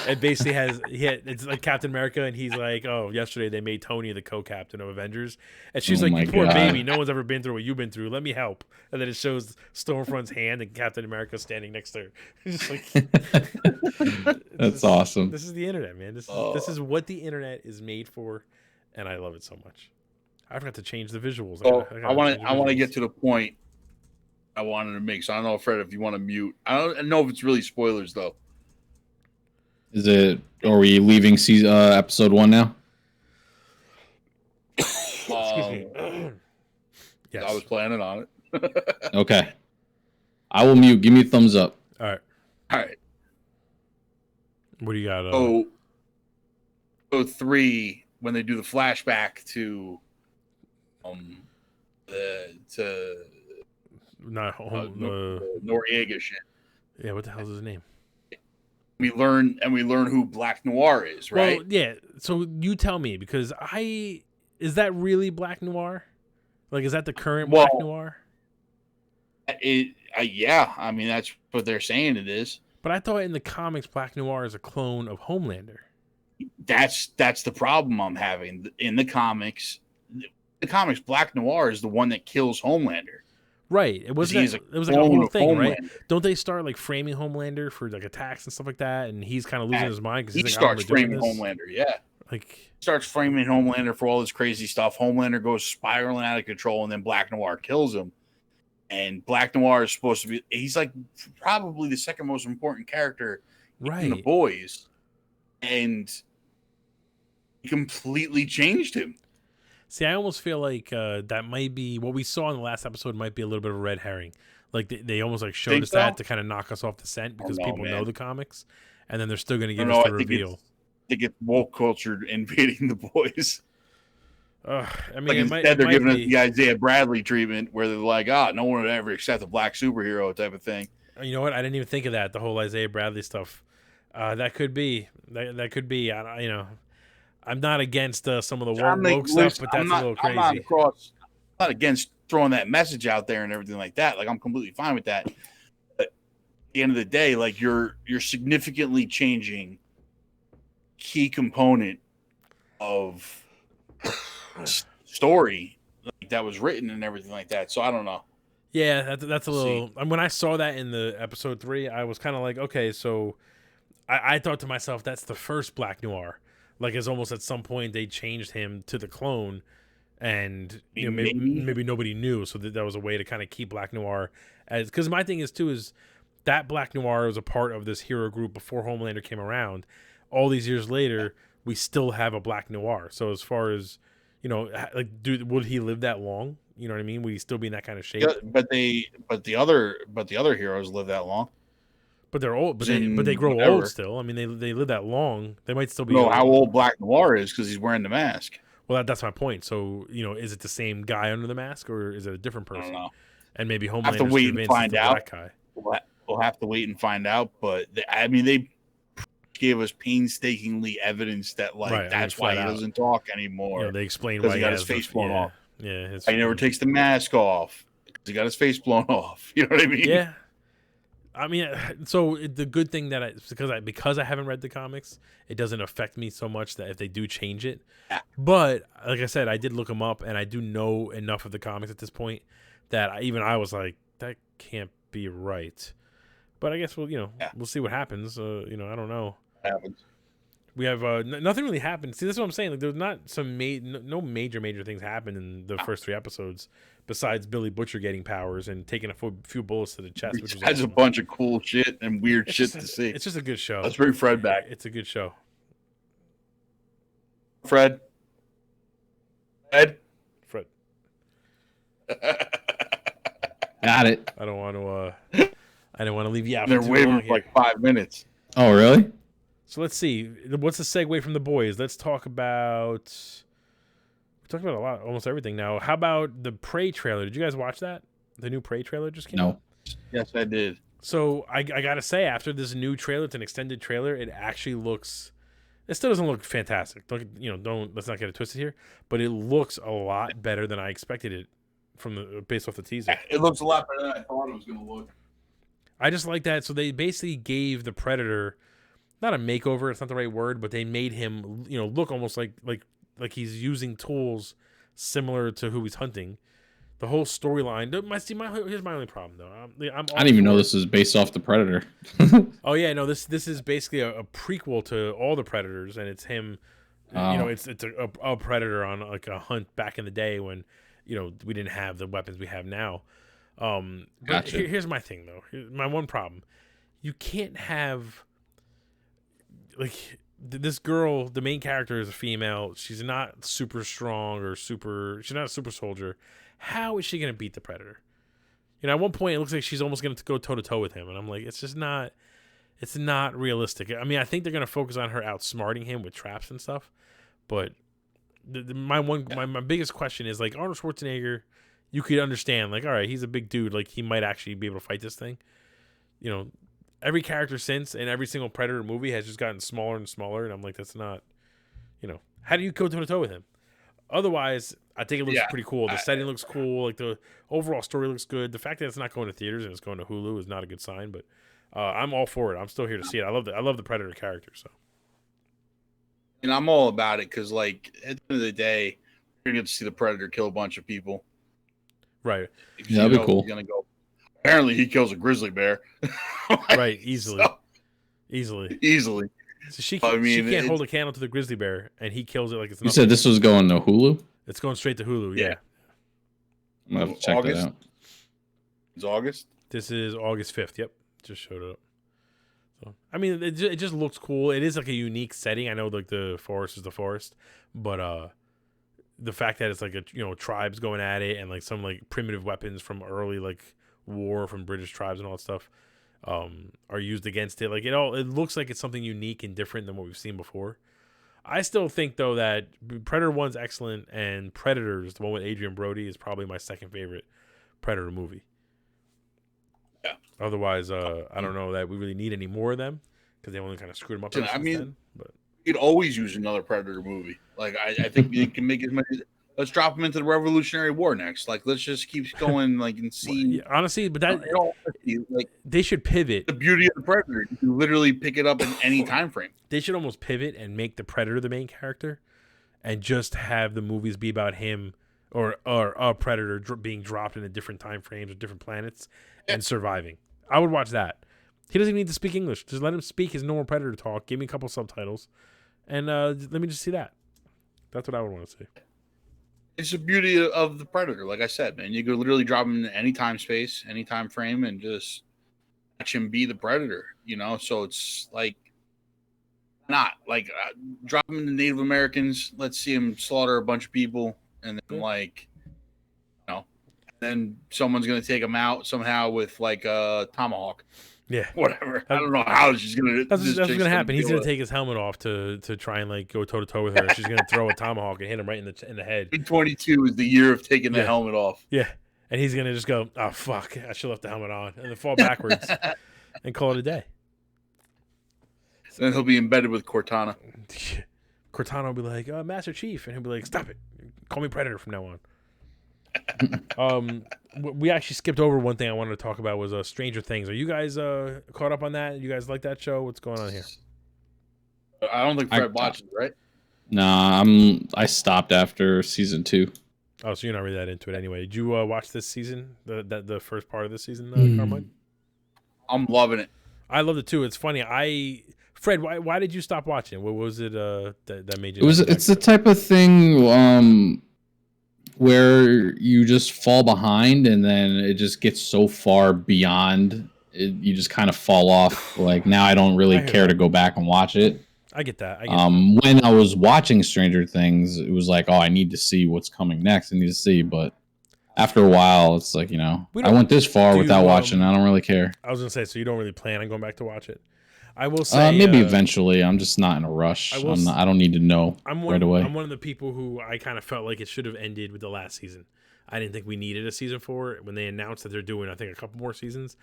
It basically it's like Captain America, and he's like, oh, yesterday they made Tony the co-captain of Avengers, and she's like, you poor baby, no one's ever been through what you've been through, let me help. And then it shows Stormfront's hand and Captain America standing next to her. It's just like, that's awesome. This is the internet, man. This is what the internet is made for, and I love it so much. I forgot to change the visuals. I want to get to the point I wanted to make. So I don't know, Fred, if you want to mute. I don't know if it's really spoilers though. Is it? Are we leaving episode 1 now? Excuse me. Yes. I was planning on it. Okay. I will mute. Give me a thumbs up. All right. What do you got? So 3, when they do the flashback to Noriega shit. Yeah, what the hell is his name? We learn who Black Noir is, right? Well, yeah. So you tell me, because is that really Black Noir? Like, is that the current Black Noir? Yeah. I mean, that's what they're saying it is. But I thought in the comics, Black Noir is a clone of Homelander. That's the problem I'm having in the comics. Black Noir is the one that kills Homelander. Right. It was like a whole thing, Homelander. Right? Don't they start like framing Homelander for like attacks and stuff like that? And he's kind of losing his mind because he starts framing Homelander. Yeah. Like, starts framing Homelander for all this crazy stuff. Homelander goes spiraling out of control, and then Black Noir kills him. And Black Noir is supposed to he's like probably the second most important character in the boys. And he completely changed him. See, I almost feel like that might be what we saw in the last episode. Might be a little bit of a red herring. Like they almost like showed us that to kind of knock us off the scent because people know the comics, and then they're still going to give us the reveal. They get woke culture invading the boys. I mean, like instead they're giving us the Isaiah Bradley treatment, where they're like, no one would ever accept a black superhero type of thing. You know what? I didn't even think of that. The whole Isaiah Bradley stuff. That could be. That could be. I'm not against some of the woke stuff, but that's a little crazy. I'm not against throwing that message out there and everything like that. Like, I'm completely fine with that. But at the end of the day, like you're significantly changing key component of story that was written and everything like that. So I don't know. Yeah, that's a little. When I saw that in the episode 3, I was kind of like, okay, so I thought to myself, that's the first Black Noir. Like, it's almost at some point they changed him to the clone, and maybe nobody knew, so that was a way to kind of keep Black Noir as. Because my thing is that Black Noir was a part of this hero group before Homelander came around. All these years later, we still have a Black Noir. So as far as would he live that long? You know what I mean? Would he still be in that kind of shape? Yeah, but the other heroes live that long. But they're old. But they grow old still. I mean, they live that long. They might still be. No, how old Black Noir is because he's wearing the mask. Well, that's my point. So is it the same guy under the mask, or is it a different person? I don't know. And maybe Homelander have to wait and find out. Black guy. We'll have to wait and find out. But they gave us painstakingly evidence that that's why he doesn't talk anymore. They explain why he got his face blown off. Yeah, he never takes the mask off because he got his face blown off. You know what I mean? Yeah. I mean, so the good thing that because I haven't read the comics, it doesn't affect me so much that if they do change it. Yeah. But like I said, I did look them up, and I do know enough of the comics at this point that I was like, that can't be right. But I guess we'll see what happens. I don't know. What happens? We have nothing really happened. See, that's what I'm saying. Like, there's not no major things happened in the first 3 episodes, besides Billy Butcher getting powers and taking a few bullets to the chest, which has awesome. A bunch of cool shit and weird shit to see. It's just a good show. Let's bring Fred back. It's a good show. Fred. Got it. I don't want to. I didn't want to leave you out. They're waiting for like 5 minutes. Oh, really? So let's see. What's the segue from the boys? Let's talk about. We're talking about almost everything now. How about the Prey trailer? Did you guys watch that? The new Prey trailer just came out? Yes, I did. So I gotta say, after this new trailer, it's an extended trailer. It actually looks. It still doesn't look fantastic. Let's not get it twisted here. But it looks a lot better than I expected it based off the teaser. It looks a lot better than I thought it was going to look. I just like that. So they basically gave the Predator not a makeover, it's not the right word, but they made him, look almost like he's using tools similar to who he's hunting. The whole storyline. Here's my only problem though. I didn't even know this is based off the Predator. Oh yeah, no. This is basically a prequel to all the Predators, and it's him. It's a Predator on like a hunt back in the day when we didn't have the weapons we have now. Gotcha. Here's my thing though. My one problem: you can't have this girl. The main character is a female. She's not super strong or she's not a super soldier. How is she going to beat the Predator? At one point it looks like she's almost going to go toe to toe with him, and I'm like, it's just not. It's not realistic. I mean, I think they're going to focus on her outsmarting him with traps and stuff, but my biggest question is like Arnold Schwarzenegger. You could understand like, all right, he's a big dude, like he might actually be able to fight this thing. Every character since and every single Predator movie has just gotten smaller and smaller, and I'm like, that's not. How do you go toe to toe with him? Otherwise, I think it looks pretty cool. The setting looks cool. Like the overall story looks good. The fact that it's not going to theaters and it's going to Hulu is not a good sign. But I'm all for it. I'm still here to see it. I love the Predator character. So, and I'm all about it because, like, at the end of the day, you're gonna get to see the Predator kill a bunch of people. Right. Yeah, that'd be cool. He's gonna go. Apparently, he kills a grizzly bear. Right. Easily. So she can't hold a candle to the grizzly bear, and he kills it like it's nothing. You said this was going to Hulu? It's going straight to Hulu, yeah. I'm going to have to check that out. It's August? This is August 5th, yep. Just showed up. So I mean, it just looks cool. It is like a unique setting. I know like the forest is the forest, but the fact that it's like tribes going at it and like some like primitive weapons from early like war from British tribes and all that stuff are used against it. Like it looks like it's something unique and different than what we've seen before. I still think though that Predator 1's excellent, and Predators, the one with Adrian Brody, is probably my second favorite Predator movie. Yeah. Otherwise, I don't know that we really need any more of them because they only kind of screwed them up. But you could always use another Predator movie. Like I think you can make as many. Let's drop them into the Revolutionary War next. Like, let's just keep going, like, and see. Honestly, but they should pivot. The beauty of the Predator, you can literally pick it up in any time frame. They should almost pivot and make the Predator the main character, and just have the movies be about him or a Predator being dropped into different time frames or different planets and surviving. I would watch that. He doesn't even need to speak English. Just let him speak his normal Predator talk. Give me a couple subtitles, and let me just see that. That's what I would want to see. It's the beauty of the Predator. Like I said, man, you could literally drop him in any time space, any time frame, and just watch him be the Predator, So it's like, not like drop him into Native Americans. Let's see him slaughter a bunch of people. And then then someone's going to take him out somehow with like a tomahawk. Yeah. Whatever. I don't know how she's going to. That's what's going to happen. He's going to take his helmet off to try and like go toe to toe with her. She's going to throw a tomahawk and hit him right in the head. 2022 is the year of taking the helmet off. Yeah. And he's going to just go, oh, fuck, I should have left the helmet on. And then fall backwards and call it a day. Then he'll be embedded with Cortana. Cortana will be like, Master Chief. And he'll be like, stop it. Call me Predator from now on. We actually skipped over one thing I wanted to talk about was Stranger Things. Are you guys caught up on that? You guys like that show? What's going on here? I don't think Fred watches it, right? Nah, I stopped after season 2. Oh, so you're not really that into it anyway. Did you watch this season? The first part of this season, Carmine? I'm loving it. I loved it too. It's funny. Fred, why did you stop watching? What was it that made you? It's the type of thing where you just fall behind, and then it just gets so far beyond it, you just kind of fall off. Like now, I don't really care to go back and watch it. I get that. When I was watching Stranger Things, it was like, oh, I need to see what's coming next. I need to see, but after a while, it's like, I went this far without watching. I don't really care. I was gonna say, so you don't really plan on going back to watch it? I will say maybe eventually. I'm just not in a rush. I don't need to know right away. I'm one of the people who I kind of felt like it should have ended with the last season. I didn't think we needed a season 4. When they announced that they're doing, I think, a couple more seasons,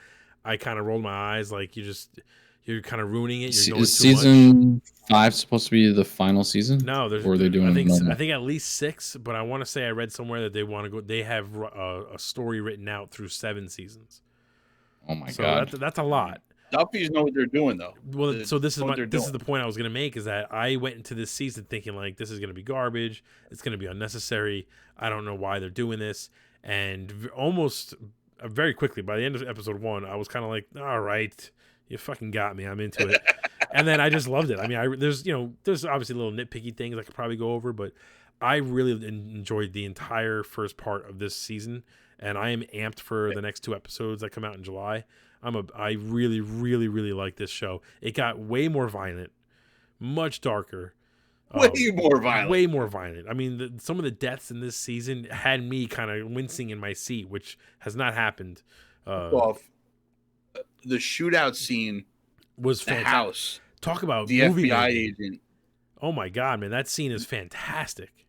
I kind of rolled my eyes like you're kind of ruining it. You're going is season 5 supposed to be the final season? No, or are they doing? I think at least 6, but I want to say I read somewhere that they want to go. They have a story written out through 7 seasons. Oh my so god. that's a lot. Duffies know what they're doing, though. Well, so this is the point I was gonna make, is that I went into this season thinking like this is gonna be garbage. It's gonna be unnecessary. I don't know why they're doing this, and almost very quickly by the end of episode 1, I was kind of like, all right, you fucking got me. I'm into it. And then I just loved it. I mean, there's obviously little nitpicky things I could probably go over, but I really enjoyed the entire first part of this season, and I am amped for the next 2 episodes that come out in July. I really, really, really like this show. It got way more violent, much darker. Way more violent. Way more violent. I mean, some of the deaths in this season had me kind of wincing in my seat, which has not happened. The shootout scene was the house. Talk about the movie FBI making. agent. Oh my god, man, that scene is fantastic.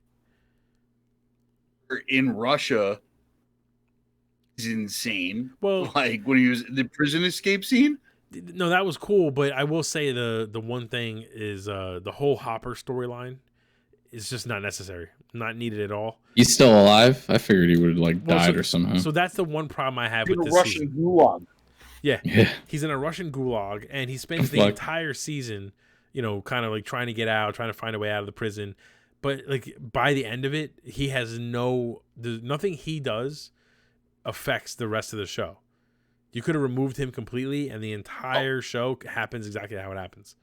In Russia is insane. Well, like when he was the prison escape scene. No, that was cool, but I will say the one thing is the whole Hopper storyline is just not necessary, not needed at all. He's still alive? I figured he would have died or somehow. So that's the one problem I have with this Russian season. gulag. Yeah, he's in a Russian gulag, and he spends the entire season, kind of like trying to get out, trying to find a way out of the prison. But like by the end of it, he has nothing he does affects the rest of the show. You could have removed him completely, and the entire show happens exactly how it happens.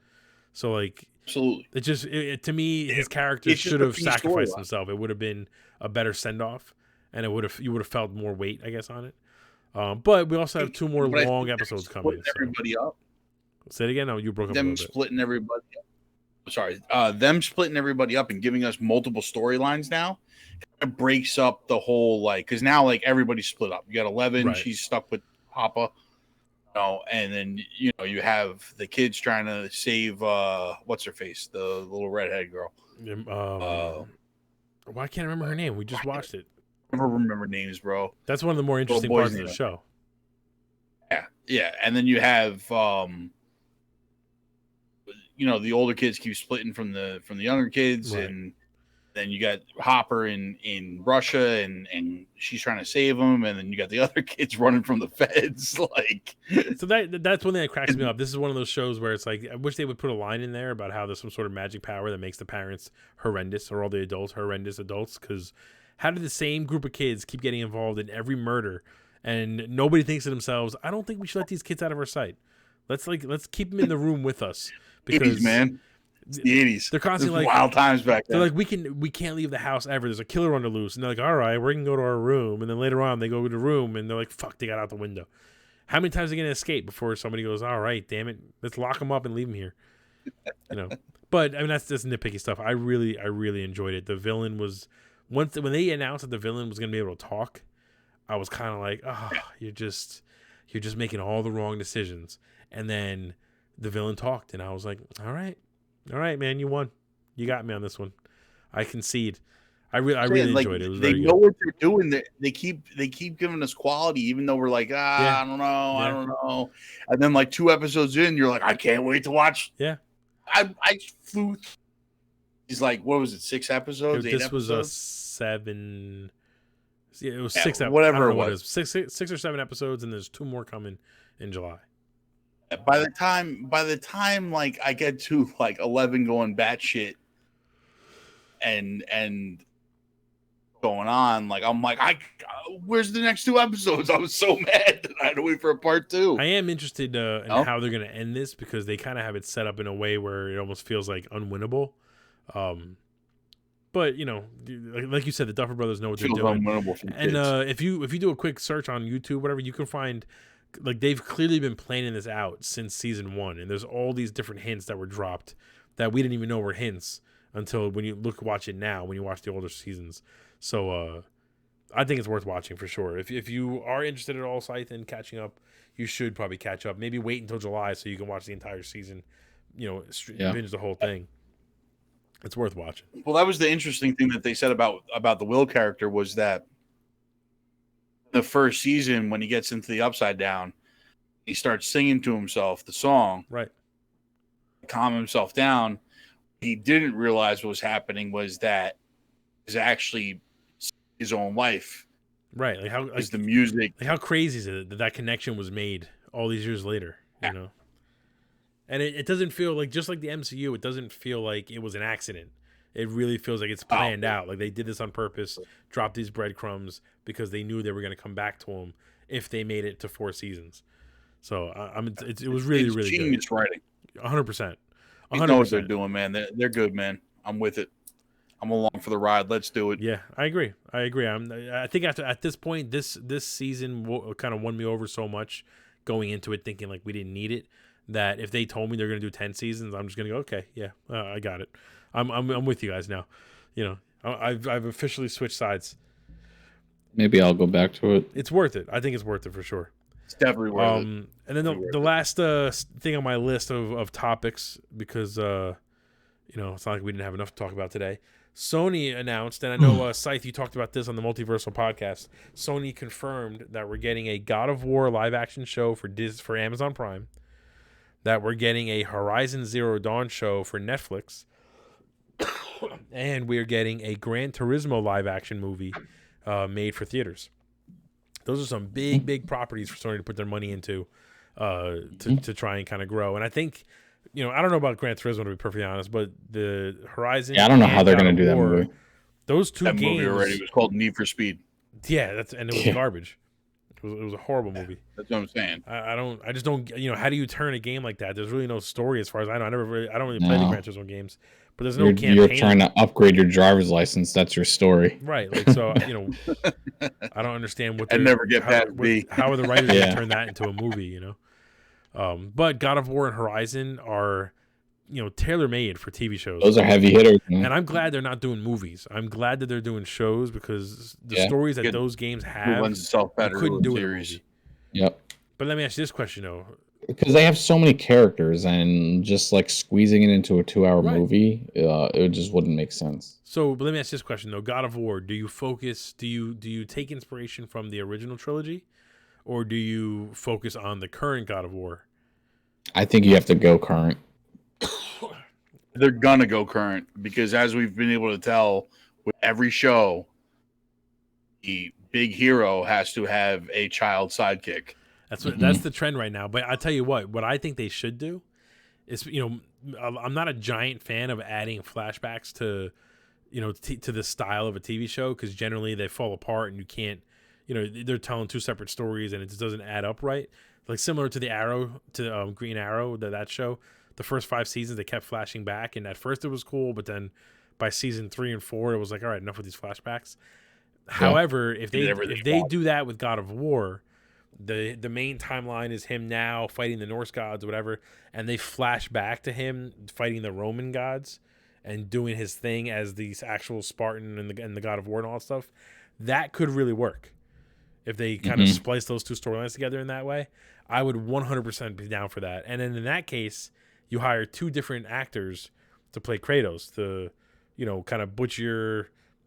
So, like, absolutely, it just to me, his character should have sacrificed himself. It would have been a better send off, and you would have felt more weight, I guess, on it. But we also have 2 more long episodes coming. Everybody up. Say it again. No, you broke up. Them splitting everybody up. Sorry, them splitting everybody up and giving us multiple storylines now. It breaks up the whole because now everybody's split up. You got 11. Right. She's stuck with Papa, and then you have the kids trying to save what's her face, the little redhead girl. I can't remember her name. We just watched it. I never remember names, bro. That's one of the more interesting parts of the show. Yeah, and then you have the older kids keep splitting from the younger kids, right. And then you got Hopper in Russia, and she's trying to save him, and then you got the other kids running from the feds. So that's one thing that cracks me up. This is one of those shows where it's like I wish they would put a line in there about how there's some sort of magic power that makes the parents horrendous, or all the adults horrendous adults. Because how did the same group of kids keep getting involved in every murder, and nobody thinks to themselves, I don't think we should let these kids out of our sight. Let's keep them in the room with us. Because 80s, man. It's the 80s. They're constantly wild times back then. They're like, we can't leave the house ever. There's a killer on the loose. And they're like, all right, we're going to go to our room. And then later on, they go to the room, and they're like, fuck, they got out the window. How many times are they going to escape before somebody goes, all right, damn it, let's lock them up and leave them here? But, I mean, that's just nitpicky stuff. I really enjoyed it. The villain was, when they announced that the villain was going to be able to talk, I was kind of like, oh, you're just making all the wrong decisions. And then the villain talked, and I was like, all right, man, you won. You got me on this one. I concede. I really enjoyed it. It was they very know good. what they're doing. They keep giving us quality, even though we're like, I don't know. And then 2 episodes in, you're like, I can't wait to watch. Yeah. I flew. He's like, what was it? 6 episodes? 8 this episodes? Was a 7. Yeah, it was 6. Whatever it was. 6 or 7 episodes, and there's 2 more coming in July. By the time I get to 11 going batshit and going on, I'm like, where's the next 2 episodes? I was so mad that I had to wait for a part 2. I am interested in how they're going to end this, because they kind of have it set up in a way where it almost feels like unwinnable. But like you said, the Duffer Brothers know what they're doing. And if you do a quick search on YouTube, whatever, you can find. They've clearly been planning this out since season 1, and there's all these different hints that were dropped that we didn't even know were hints until when you watch it now, when you watch the older seasons. So I think it's worth watching for sure. If you are interested at all, Scythe, in catching up, you should probably catch up. Maybe wait until July so you can watch the entire season. Binge the whole thing. It's worth watching. Well, that was the interesting thing that they said about the Will character, was that the first season, when he gets into the Upside Down, he starts singing to himself the song, right, calm himself down. He didn't realize what was happening was that is actually his own life, right? Like how is the music? Like how crazy is it that connection was made all these years later, you know. And it doesn't feel like, just like the MCU, it doesn't feel like it was an accident. It really feels like it's planned out. Like they did this on purpose, dropped these breadcrumbs because they knew they were going to come back to them if they made it to 4 seasons. So it was really, really good. Genius writing. 100%. You know what they're doing, man. They're good, man. I'm with it. I'm along for the ride. Let's do it. Yeah, I agree. I think at this point, this season kind of won me over so much going into it, thinking like we didn't need it, that if they told me they're going to do 10 seasons, I'm just going to go, okay, yeah, I got it. I'm with you guys now. You know, I've officially switched sides. Maybe I'll go back to it. It's worth it. I think it's worth it for sure. It's definitely worth it. And then the last thing on my list of topics, because you know, it's not like we didn't have enough to talk about today. Sony announced, and I know Scythe, you talked about this on the Multiversal podcast. Sony confirmed that we're getting a God of War live action show for Amazon Prime. That we're getting a Horizon Zero Dawn show for Netflix. And we're getting a Gran Turismo live action movie made for theaters. Those are some big properties for Sony to put their money into to try and kind of grow. And I think, you know, I don't know about Gran Turismo, to be perfectly honest, but the Horizon. Yeah, I don't know how they're going to do that movie. Those two that games. Movie already was called Need for Speed. Yeah, and it was garbage. It was a horrible movie. That's what I'm saying. I just don't, you know, how do you turn a game like that? There's really no story as far as I know. I don't really play the Gran Turismo games, but there's no campaign. You're trying to upgrade your driver's license. That's your story. Right. Like, so, you know, I don't understand what. I never get past B. How are the writers going to turn that into a movie, you know? But God of War and Horizon are, you know, tailor-made for TV shows. Those are heavy hitters, man. And I'm glad they're not doing movies. I'm glad that they're doing shows, because the stories that those games have, you couldn't do in a movie. Yep. But let me ask you this question, though. Because they have so many characters, and just like squeezing it into a 2-hour movie, it just wouldn't make sense. So, but let me ask this question, though. God of War, do you take inspiration from the original trilogy, or do you focus on the current God of War? I think you have to go current. They're gonna go current, because as we've been able to tell with every show, the big hero has to have a child sidekick. That's the trend right now. But I tell you what I think they should do is, you know, I'm not a giant fan of adding flashbacks to, you know, to the style of a TV show, because generally they fall apart and you can't, you know, they're telling 2 separate stories and it just doesn't add up right. Like similar to Green Arrow, that show. The first 5 seasons, they kept flashing back, and at first it was cool, but then by season 3 and 4, it was like, all right, enough with these flashbacks. Yeah. However, if they do that with God of War, the main timeline is him now fighting the Norse gods or whatever, and they flash back to him fighting the Roman gods and doing his thing as the actual Spartan and the God of War and all that stuff. That could really work if they kind of splice those 2 storylines together in that way. I would 100% be down for that. And then in that case, you hire 2 different actors to play Kratos, the, you know, kind of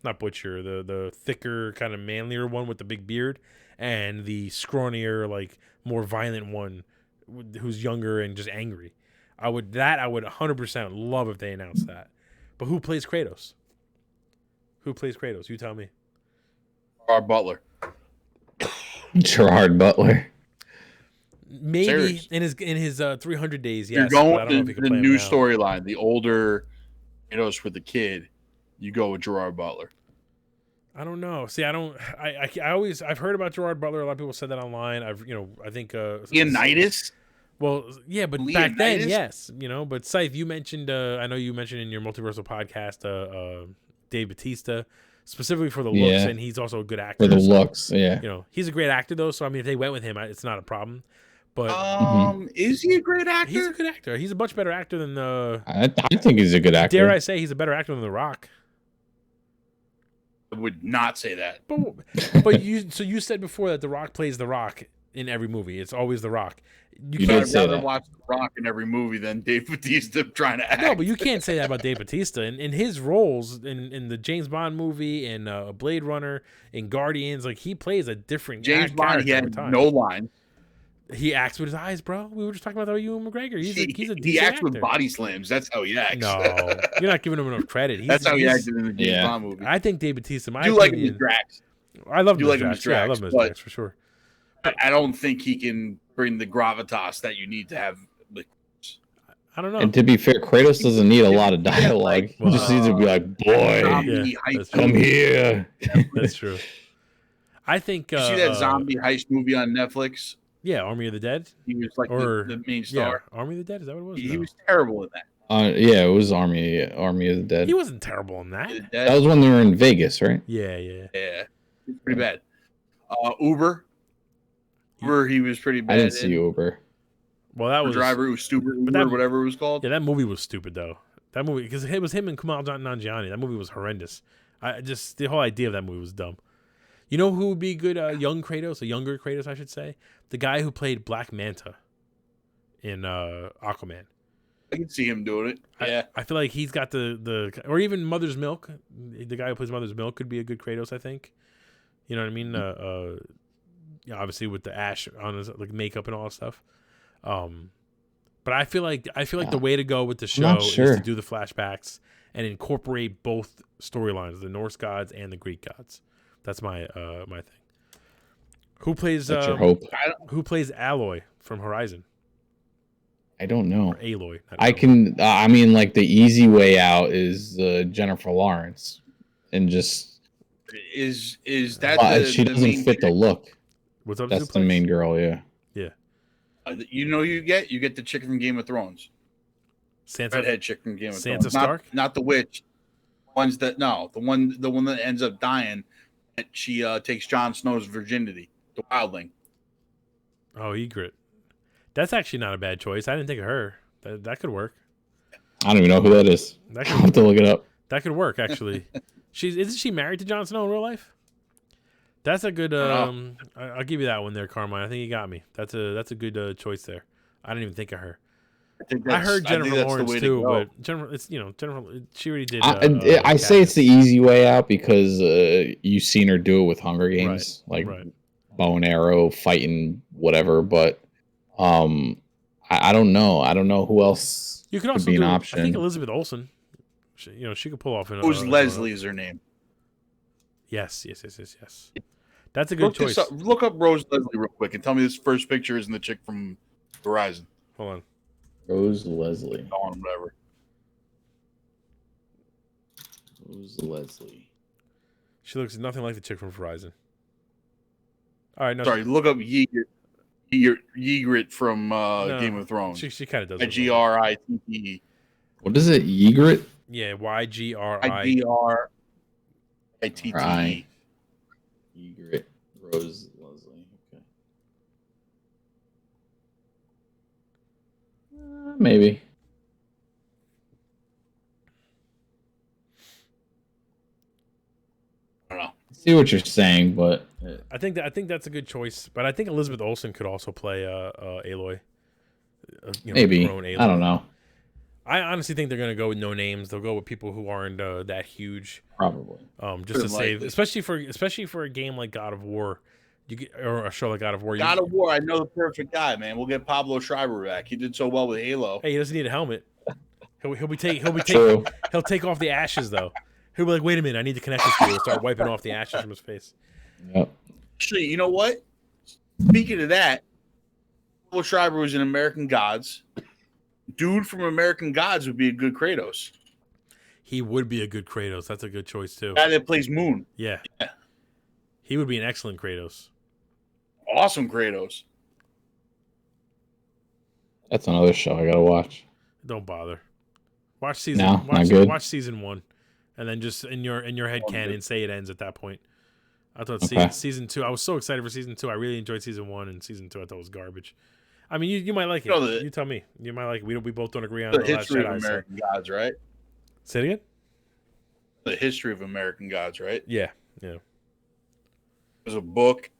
not butcher, the thicker, kind of manlier one with the big beard, and the scrawnier, like more violent one who's younger and just angry. I would 100% love if they announced that. But who plays Kratos? You tell me. Gerard Butler. Gerard Butler. Maybe serious. in his 300 days, yes. You're going the new storyline, the older Kratos with the kid. You go with Gerard Butler. I don't know. See, I've heard about Gerard Butler. A lot of people said that online. I think Leonidas. Well, yeah, but back then, yes, you know. But Scythe, you mentioned. I know you mentioned in your Multiversal podcast, Dave Bautista, specifically for the looks, and he's also a good actor. For the looks, yeah. You know, he's a great actor though. So I mean, if they went with him, it's not a problem. But is he a great actor? He's a good actor. He's a much better actor than the. I think he's a good actor. Dare I say he's a better actor than The Rock? I would not say that. But you said before that The Rock plays The Rock in every movie. It's always The Rock. I'd rather watch The Rock in every movie than Dave Bautista trying to act. No, but you can't say that about Dave Bautista. In his roles in the James Bond movie, in Blade Runner, in Guardians, like he plays a different James Bond. He had no lines. He acts with his eyes, bro. We were just talking about that with Ewan McGregor. He acts with body slams. That's how he acts. No, you're not giving him enough credit. That's how he acted in the James Bond movie. I think Dave Bautista. You like him as Drax. I love him as Drax. Yeah, I love him as Drax for sure. I don't think he can bring the gravitas that you need to have. I don't know. And to be fair, Kratos doesn't need a lot of dialogue. He just needs to be like, boy, come here. That's true. I think you see that zombie heist movie on Netflix? Yeah, Army of the Dead. He was like the main star. Yeah, Army of the Dead. Is that what it was? He was terrible in that. Yeah, it was Army of the Dead. He wasn't terrible in that. That was when they were in Vegas, right? Yeah. Pretty bad. Uber, he was pretty bad. I didn't see Uber. Well, that was driver who was stupid, Uber, whatever it was called. Yeah, that movie was stupid though. That movie, because it was him and Kumail Nanjiani. That movie was horrendous. The whole idea of that movie was dumb. You know who would be good? Young Kratos, a younger Kratos, I should say. The guy who played Black Manta in Aquaman. I can see him doing it. Yeah, I feel like he's got the or even Mother's Milk. The guy who plays Mother's Milk could be a good Kratos, I think. You know what I mean? Obviously with the ash on his makeup and all that stuff. But I feel like the way to go with the show is to do the flashbacks and incorporate both storylines, the Norse gods and the Greek gods. That's my my thing. Who plays your hope? Who plays Aloy from Horizon? I don't know. Or Aloy. I mean, like the easy way out is Jennifer Lawrence, and just is that she doesn't fit the look. What's up? That's the main girl. Yeah. Yeah. You get the chick from Game of Thrones. Redhead chick from Game of Thrones. Sansa Stark? Not the witch. The one that ends up dying. And she takes Jon Snow's virginity. The wildling. Oh, Ygritte. That's actually not a bad choice. I didn't think of her. That could work. I don't even know who that is. I'll have to look it up. That could work, actually. Isn't she married to Jon Snow in real life? That's a good. I'll give you that one there, Carmine. I think you got me. That's a good choice there. I didn't even think of her. I heard Jennifer Lawrence too, but Jennifer, she already did. I say it's the easy way out because you've seen her do it with Hunger Games, bow and arrow, fighting, whatever. But I don't know. I don't know who else you could also be an do, option. I think Elizabeth Olsen. She could pull off. Who's Leslie? Is her name? Yes. That's a good choice. Look up Rose Leslie real quick and tell me this first picture isn't the chick from Horizon. Hold on. Rose Leslie. Whatever. Rose Leslie. She looks nothing like the chick from Horizon. All right, no. Sorry, look up Ygritte from Game of Thrones. She kind of does. Gritte. What is it? Ygritte? Yeah, Ygritte. Ygritte. Rose Leslie. Okay. Maybe. I don't know. I see what you're saying, but I think that's a good choice. But I think Elizabeth Olsen could also play Aloy. Maybe. Aloy. I don't know. I honestly think they're gonna go with no names. They'll go with people who aren't that huge. Probably. Just to save, especially for a game like God of War, or a show like God of War. God of War, I know the perfect guy, man. We'll get Pablo Schreiber back. He did so well with Halo. Hey, he doesn't need a helmet. He'll take off the ashes though. He'll be like, wait a minute, I need to connect this to you. He'll start wiping off the ashes from his face. Yep. Actually, you know what? Speaking of that, Pablo Schreiber was in American Gods. Dude from American Gods would be a good Kratos. He would be a good Kratos. That's a good choice too. Guy that plays Moon. Yeah. He would be an excellent Kratos. Awesome Kratos. That's another show I gotta watch. Don't bother. Watch season. Watch season 1, and then just in your head canon say it ends at that point. I thought season 2. I was so excited for season 2. I really enjoyed season 1, and season 2 I thought was garbage. I mean, you might like it. You tell me. You might like it. We both don't agree on the Last history Jedi, of American Gods, right? Say it again. The history of American Gods, right? Yeah. There's a book.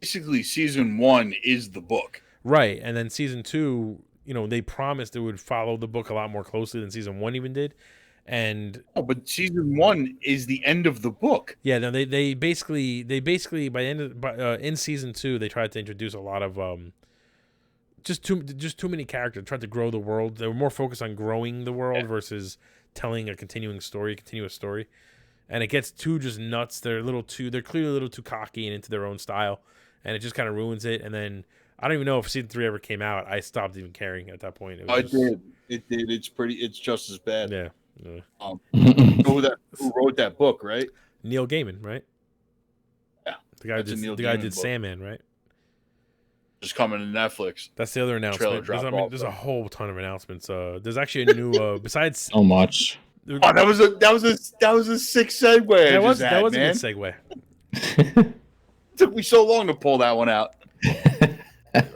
Basically, season 1 is the book. Right, and then season 2, they promised it would follow the book a lot more closely than season 1 even did. But season 1 is the end of the book. Yeah, no, they basically by the end of in season 2 they tried to introduce a lot of just too many characters. Tried to grow the world. They were more focused on growing the world versus telling a continuous story, and it gets too just nuts. They're clearly a little too cocky and into their own style, and it just kind of ruins it. And then I don't even know if season 3 ever came out. I stopped even caring at that point. It did. It did. It's just as bad. Yeah. Who wrote that book, right? Neil Gaiman, right? Yeah. The guy did Sandman, right? Just coming to Netflix. That's the other announcement. There's a whole ton of announcements. There's actually a new besides so much. Oh, that was a sick segue. That was a good segue. It took me so long to pull that one out.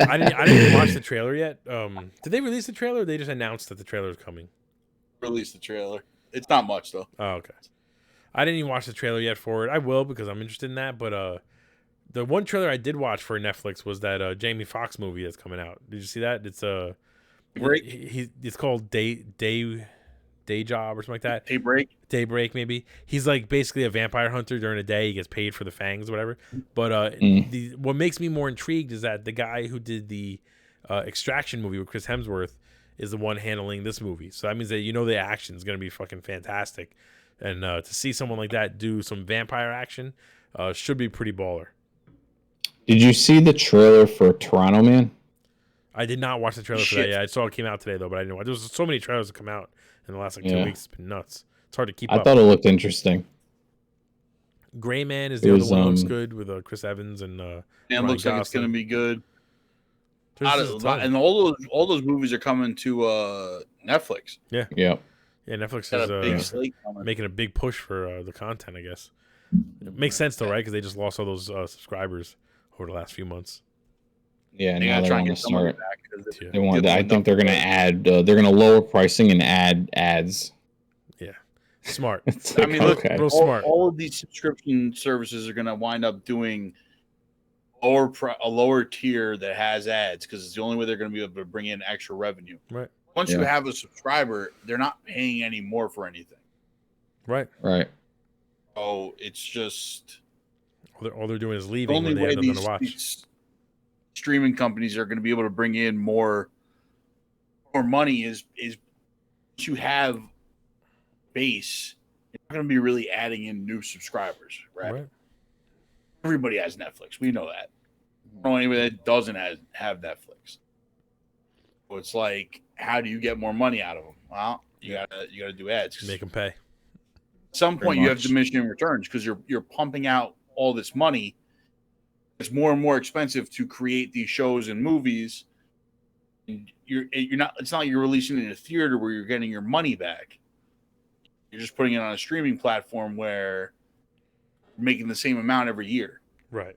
I didn't even watch the trailer yet. Did they release the trailer? Or they just announced that the trailer is coming. Release the trailer. It's not much though. Oh, okay. I didn't even watch the trailer yet for it. I will because I'm interested in that. But the one trailer I did watch for Netflix was that Jamie Foxx movie that's coming out. Did you see that? It's it's called Day Job or something like that. Daybreak maybe. He's like basically a vampire hunter during the day. He gets paid for the fangs or whatever. But what makes me more intrigued is that the guy who did the Extraction movie with Chris Hemsworth is the one handling this movie. So that means that the action is going to be fucking fantastic. And to see someone like that do some vampire action should be pretty baller. Did you see the trailer for Toronto Man? I did not watch the trailer for that. Yeah, I saw it came out today though, but I didn't watch. There was so many trailers that come out in the last 2 weeks. It's been nuts. It's hard to keep up. I thought it looked interesting. Gray Man is the other one that looks good with Chris Evans and it looks like it's going to be good. And all those movies are coming to Netflix. Yeah. Netflix is making a big push for the content, I guess. It makes sense though, right? Because they just lost all those subscribers over the last few months. Yeah, now they want to start. They want. I think they're going to add. They're going to lower pricing and add ads. Yeah, smart. I mean, look, real smart. All of these subscription services are going to wind up doing a lower tier that has ads because it's the only way they're going to be able to bring in extra revenue. Right. Once you have a subscriber, they're not paying any more for anything. Right. So it's just all they're doing is leaving when they have nothing to watch. These streaming companies are going to be able to bring in more money is you have base. You're not going to be really adding in new subscribers, right? Everybody has Netflix. We know that. I don't know anybody that doesn't have Netflix. So it's like, how do you get more money out of them? Well, you gotta do ads. Make them pay. At some point, you have diminishing returns because you're pumping out all this money. It's more and more expensive to create these shows and movies. And you're not. It's not like you're releasing it in a theater where you're getting your money back. You're just putting it on a streaming platform where you're making the same amount every year. Right.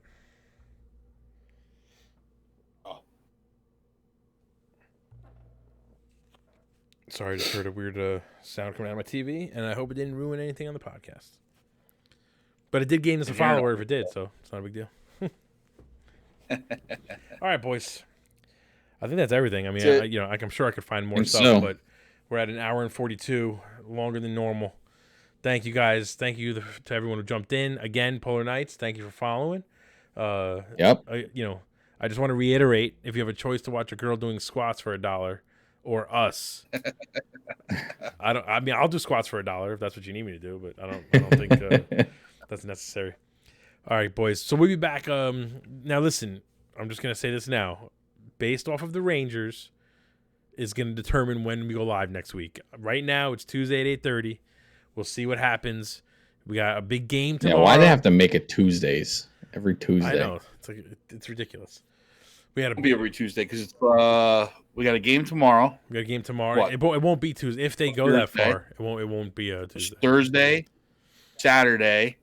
Sorry, I just heard a weird sound coming out of my TV, and I hope it didn't ruin anything on the podcast. But it did gain us a follower if it did, so it's not a big deal. All right, boys. I think that's everything. I mean, I'm sure I could find more stuff, but we're at an hour and 42, longer than normal. Thank you, guys. Thank you to everyone who jumped in. Again, Polar Knights, thank you for following. Yep. I just want to reiterate, if you have a choice to watch a girl doing squats for $1 or us, I'll do squats for $1 if that's what you need me to do, but I don't think that's necessary. All right, boys. So we'll be back. Now, listen, I'm just going to say this now. Based off of the Rangers is going to determine when we go live next week. Right now, it's Tuesday at 8:30. We'll see what happens. We got a big game tomorrow. Yeah, why do they have to make it Tuesdays? Every Tuesday. I know. It's ridiculous. It'll be every Tuesday because it's we got a game tomorrow. We got a game tomorrow. It won't be Tuesday. If they go Thursday. That far, it won't be a Tuesday. Thursday, Saturday,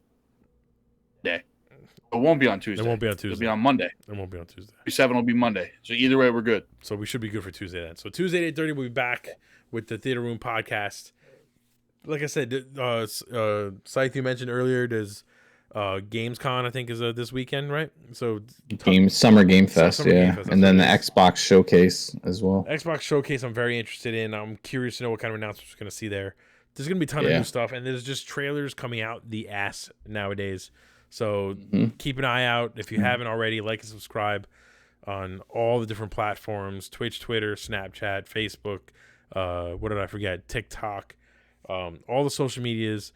day. It won't be on Tuesday. It won't be on Tuesday. It'll be on Monday. It won't be on Tuesday. 7 will be Monday. So either way, we're good. So we should be good for Tuesday then. So Tuesday at 8:30, we'll be back with the Theater Room podcast. Like I said, Scythe, you mentioned earlier, there's Gamescom, I think, is this weekend, right? So Summer Game Fest, Game Fest, and then the Xbox Showcase as well. Xbox Showcase, I'm very interested in. I'm curious to know what kind of announcements we're going to see there. There's going to be a ton of new stuff, and there's just trailers coming out the ass nowadays. So keep an eye out. If you haven't already, like and subscribe on all the different platforms: Twitch, Twitter, Snapchat, Facebook. What did I forget? TikTok. All the social medias.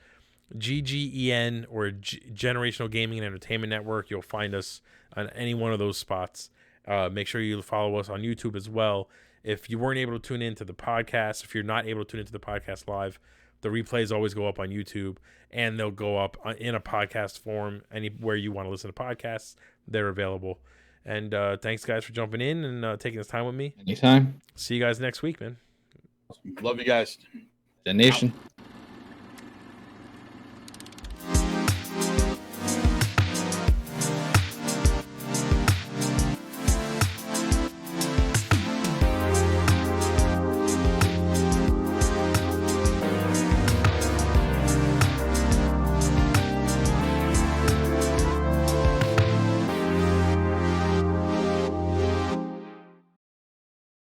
GGEN or Generational Gaming and Entertainment Network. You'll find us on any one of those spots. Make sure you follow us on YouTube as well. If you weren't able to tune into the podcast, if you're not able to tune into the podcast live, the replays always go up on YouTube, and they'll go up in a podcast form anywhere you want to listen to podcasts. They're available. And thanks, guys, for jumping in and taking this time with me. Anytime. See you guys next week, man. Love you guys. Gen Nation.